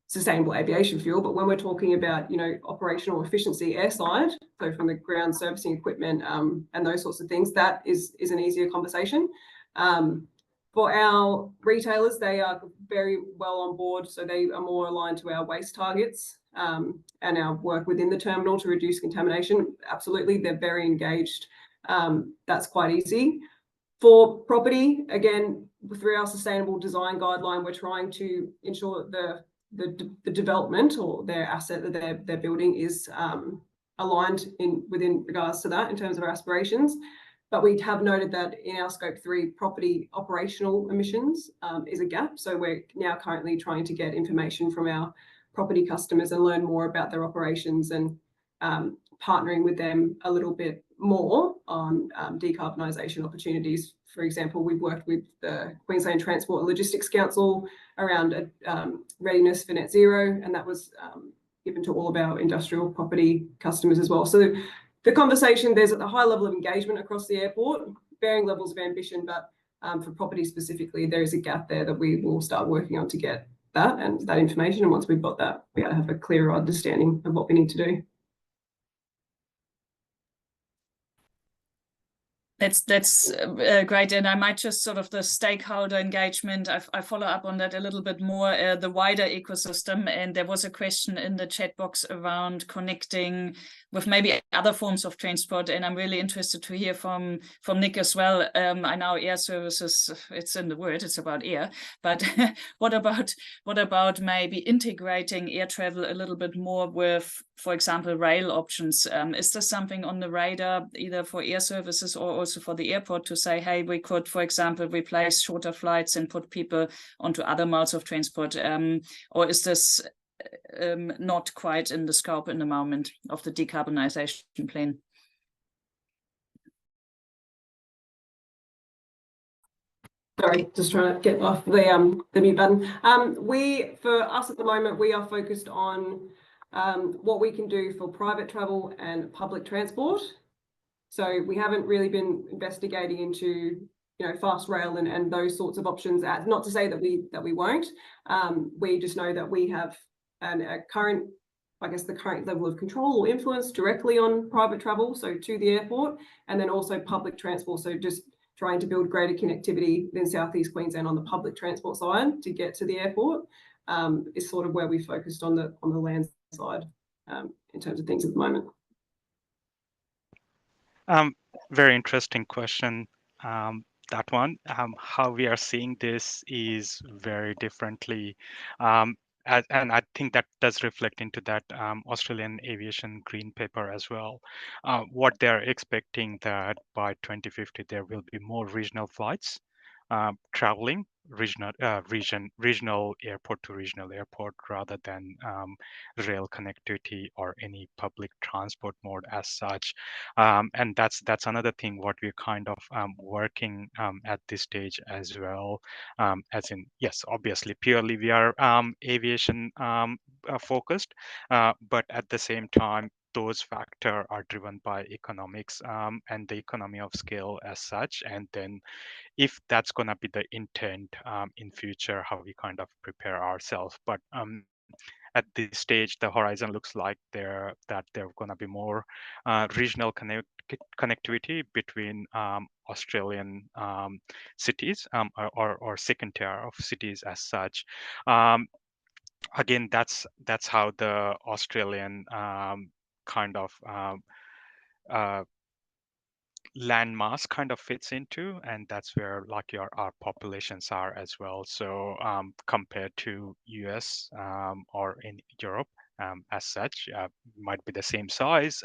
sustainable aviation fuel. But when we're talking about operational efficiency airside, so from the ground servicing equipment and those sorts of things, that is an easier conversation. For our retailers, they are very well on board, so they are more aligned to our waste targets and our work within the terminal to reduce contamination. Absolutely, they're very engaged. That's quite easy. For property, again, through our sustainable design guideline, we're trying to ensure that the development or their asset that they're building is aligned within regards to that in terms of our aspirations. But we have noted that in our Scope 3 property operational emissions is a gap. So we're now currently trying to get information from our property customers and learn more about their operations and partnering with them a little bit more on decarbonisation opportunities. For example, we've worked with the Queensland Transport and Logistics Council around readiness for net zero, and that was given to all of our industrial property customers as well. So the conversation, there's at the high level of engagement across the airport, varying levels of ambition, but for property specifically, there is a gap there that we will start working on to get that and that information. And once we've got that, we have a clearer understanding of what we need to do. That's great, and I might just sort of the stakeholder engagement. I follow up on that a little bit more, the wider ecosystem. And there was a question in the chat box around connecting with maybe other forms of transport, and I'm really interested to hear from Nick as well. I know air services, it's in the word, it's about air, but what about maybe integrating air travel a little bit more with, for example, rail options? Is this something on the radar either for air services or also for the airport to say, hey, we could, for example, replace shorter flights and put people onto other modes of transport? Or is this not quite in the scope in the moment of the decarbonisation plan? Sorry, just trying to get off the mute button. For us at the moment, we are focused on what we can do for private travel and public transport. So we haven't really been investigating into fast rail and those sorts of options. Not to say that we won't. We just know that we have the current level of control or influence directly on private travel, so to the airport, and then also public transport. So just trying to build greater connectivity in Southeast Queensland on the public transport side to get to the airport is sort of where we focused on the land side. in terms of things at the moment? Very interesting question. That one, how we are seeing this is very differently. And I think that does reflect into that Australian Aviation Green Paper as well. What they're expecting that by 2050, there will be more regional flights traveling regional airport to regional airport rather than rail connectivity or any public transport mode as such. And that's another thing what we're kind of working at this stage as well. As in, yes, obviously purely we are aviation focused, but at the same time, those factors are driven by economics and the economy of scale as such. And then if that's going to be the intent in future, how we kind of prepare ourselves. But at this stage, the horizon looks like there going to be more regional connectivity between Australian cities or second tier of cities as such. Again, that's how the Australian kind of landmass kind of fits into, and that's where like our populations are as well. So compared to US or in Europe as such, might be the same size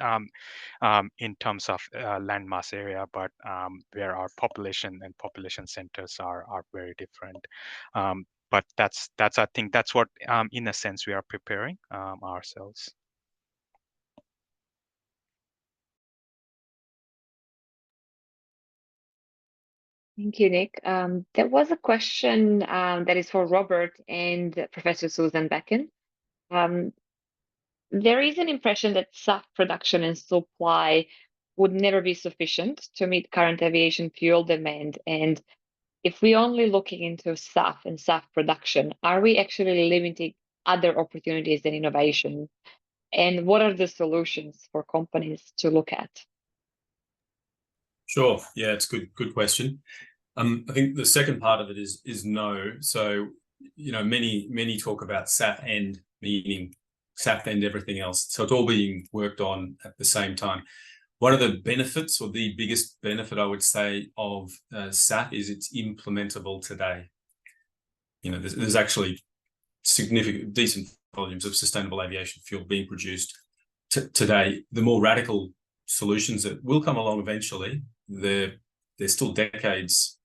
in terms of landmass area, but where our population and population centers are very different. But that's I think that's what in a sense we are preparing ourselves. Thank you, Nick. There was a question that is for Robert and Professor Susan Becken. There is an impression that SAF production and supply would never be sufficient to meet current aviation fuel demand. And if we're only looking into SAF and SAF production, are we actually limiting other opportunities and innovation? And what are the solutions for companies to look at? Sure. Yeah, it's a good question. I think the second part of it is no. So, many talk about SAF end, meaning SAF and everything else. So it's all being worked on at the same time. One of the benefits, or the biggest benefit, I would say, of SAF is it's implementable today. There's actually significant, decent volumes of sustainable aviation fuel being produced today. The more radical solutions that will come along eventually, they're still decades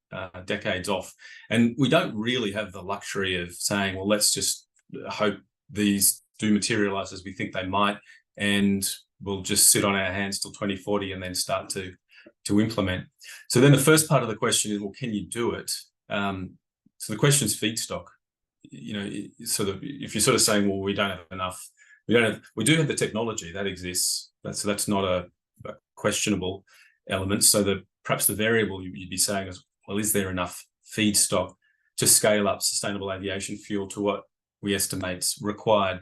off, and we don't really have the luxury of saying, well, let's just hope these do materialize as we think they might, and we'll just sit on our hands till 2040 and then start to implement. So then the first part of the question is, well, can you do it? So the question is feedstock. Sort of, if you're sort of saying, well, we don't have enough, we do have the technology that exists. That's not a questionable element. So perhaps the variable you'd be saying is, well, is there enough feedstock to scale up sustainable aviation fuel to what we estimate required?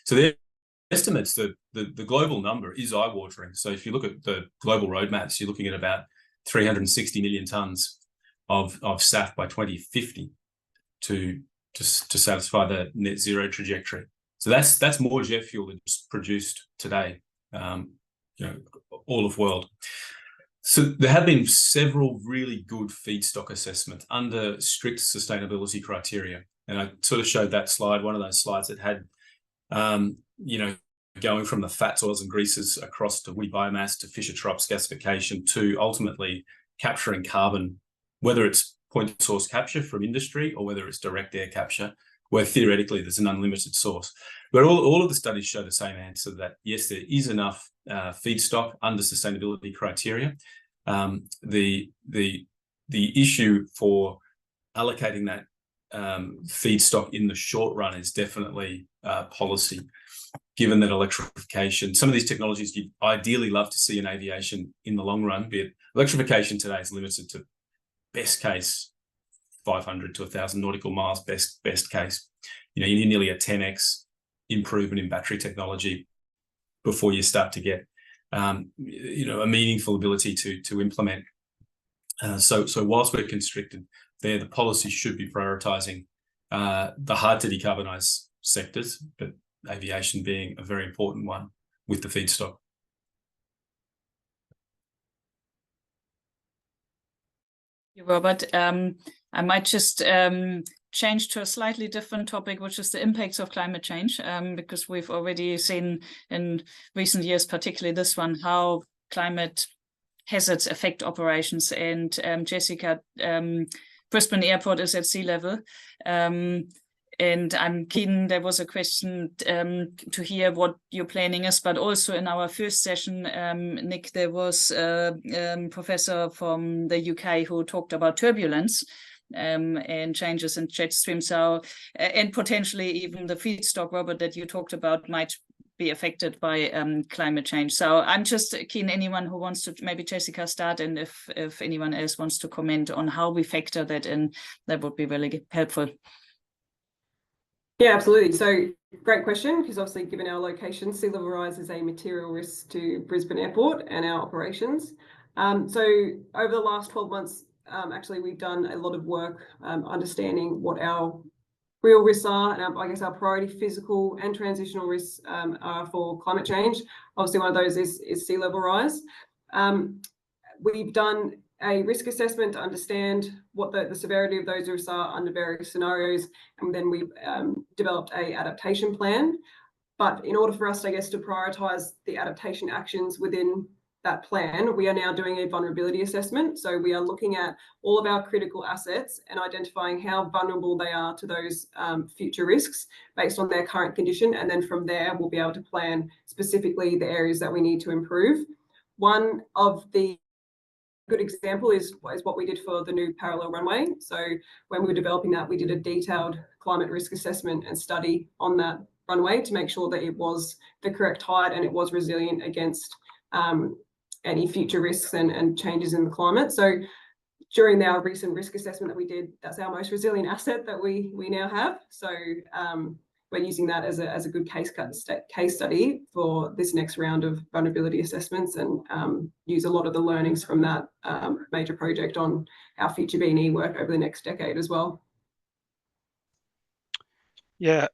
So the estimates, the global number is eye-watering. So if you look at the global roadmaps, you're looking at about 360 million tons of SAF by 2050 to satisfy the net zero trajectory. So that's more jet fuel that's produced today, all of world. So there have been several really good feedstock assessments under strict sustainability criteria. And I sort of showed that slide, one of those slides that had, going from the fats, oils and greases across to woody biomass to Fischer-Tropsch gasification to ultimately capturing carbon, whether it's point source capture from industry or whether it's direct air capture, where theoretically there's an unlimited source. But all of the studies show the same answer, that yes, there is enough feedstock under sustainability criteria. The issue for allocating that feedstock in the short run is definitely policy, given that electrification, some of these technologies you'd ideally love to see in aviation in the long run, but electrification today is limited to best case 500 to 1,000 nautical miles, best case. You need nearly a 10x improvement in battery technology before you start to get a meaningful ability to implement. So whilst we're constricted there, the policy should be prioritizing the hard to decarbonize sectors, but aviation being a very important one. the feedstock. Robert, I might just change to a slightly different topic, which is the impacts of climate change, because we've already seen in recent years, particularly this one, how climate hazards affect operations. And Jessica, Brisbane Airport is at sea level. And I'm keen, there was a question to hear what your planning is, but also in our first session, Nick, there was a professor from the UK who talked about turbulence and changes in jet stream. So, and potentially even the feedstock, Robert, that you talked about might be affected by climate change. So I'm just keen, anyone who wants to, maybe Jessica start, and if anyone else wants to comment on how we factor that in, that would be really helpful. Yeah, absolutely. So great question, because obviously given our location, sea level rise is a material risk to Brisbane Airport and our operations. So over the last 12 months, actually, we've done a lot of work understanding what our real risks are, and I guess our priority physical and transitional risks are for climate change. Obviously, one of those is sea level rise. We've done a risk assessment to understand what the severity of those risks are under various scenarios, and then we've developed a adaptation plan. But in order for us, I guess, to prioritise the adaptation actions within that plan, we are now doing a vulnerability assessment. So we are looking at all of our critical assets and identifying how vulnerable they are to those future risks based on their current condition. And then from there, we'll be able to plan specifically the areas that we need to improve. One of the good example is what we did for the new parallel runway. So when we were developing that, we did a detailed climate risk assessment and study on that runway to make sure that it was the correct height and it was resilient against any future risks and changes in the climate. So during our recent risk assessment that we did, that's our most resilient asset that we now have. So we're using that as a good case study for this next round of vulnerability assessments, and use a lot of the learnings from that major project on our future B&E work over the next decade as well. Yeah,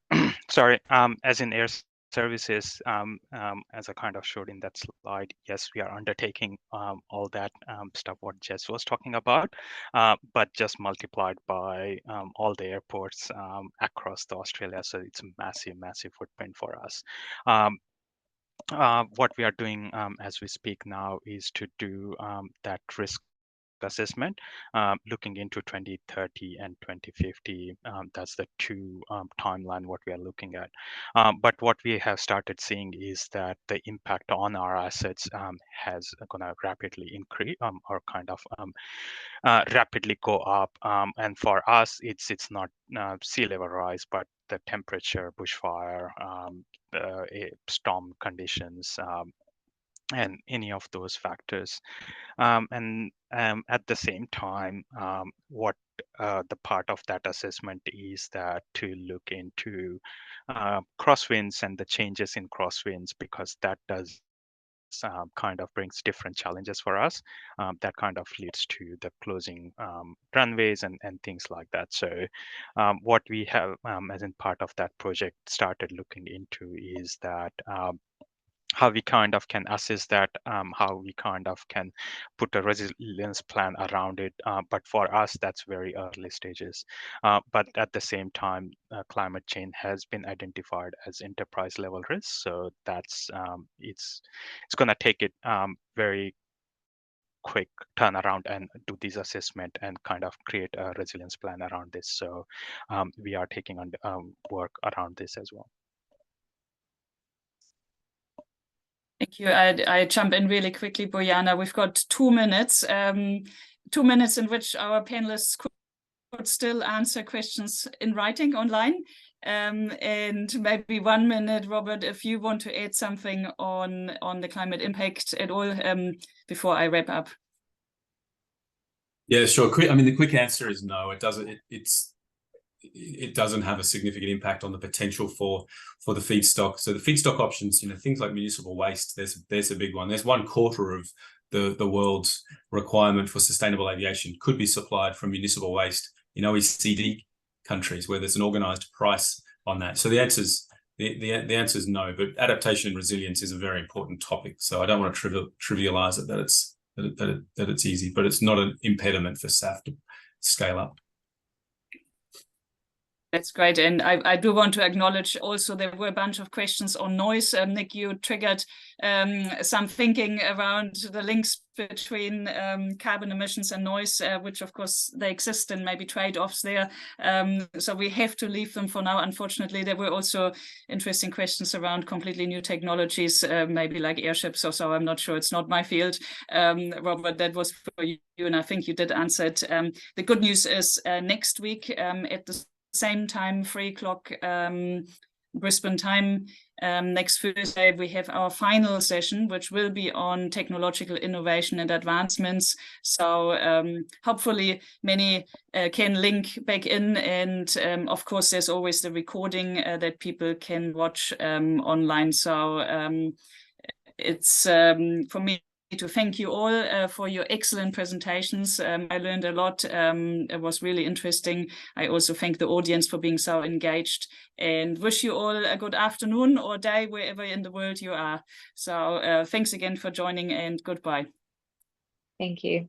sorry. As in air services, as I kind of showed in that slide, yes, we are undertaking all that stuff what Jess was talking about, but just multiplied by all the airports across Australia. So it's a massive, massive footprint for us. What we are doing as we speak now is to do that risk assessment, looking into 2030 and 2050. That's the two timeline what we are looking at. But what we have started seeing is that the impact on our assets has gonna rapidly increase or kind of rapidly go up. And for us, it's not sea level rise, but the temperature, bushfire, storm conditions, and any of those factors. And at the same time, what the part of that assessment is that to look into crosswinds and the changes in crosswinds, because that does kind of brings different challenges for us. That kind of leads to the closing runways and things like that. So what we have as in part of that project started looking into is that how we kind of can assess that, how we kind of can put a resilience plan around it. But for us, that's very early stages. But at the same time, climate change has been identified as enterprise level risk. So that's it's going to take it very quick turnaround and do this assessment and kind of create a resilience plan around this. So we are taking on work around this as well. Thank you. I jump in really quickly, Bojana. We've got 2 minutes, 2 minutes in which our panelists could still answer questions in writing online. And maybe 1 minute, Robert, if you want to add something on the climate impact at all before I wrap up. Yeah, sure. I mean, the quick answer is no. It doesn't. It doesn't have a significant impact on the potential for the feedstock. So the feedstock options, things like municipal waste, there's a big one. There's 1/4 of the world's requirement for sustainable aviation could be supplied from municipal waste in OECD countries where there's an organized price on that. So the answer is the answer is no. But adaptation and resilience is a very important topic, so I don't want to trivialize it that it's easy, but it's not an impediment for SAF to scale up. That's great. And I do want to acknowledge also there were a bunch of questions on noise. Nick, you triggered some thinking around the links between carbon emissions and noise, which of course they exist and maybe trade-offs there. So we have to leave them for now. Unfortunately, there were also interesting questions around completely new technologies, maybe like airships or so. I'm not sure. It's not my field. Robert, that was for you, and I think you did answer it. The good news is next week at the same time, 3 o'clock Brisbane time, next Thursday, we have our final session, which will be on technological innovation and advancements. So hopefully many can link back in, and of course there's always the recording that people can watch online. So it's for me to thank you all for your excellent presentations. I learned a lot. It was really interesting. I also thank the audience for being so engaged, and wish you all a good afternoon or day wherever in the world you are. So thanks again for joining, and goodbye. Thank you.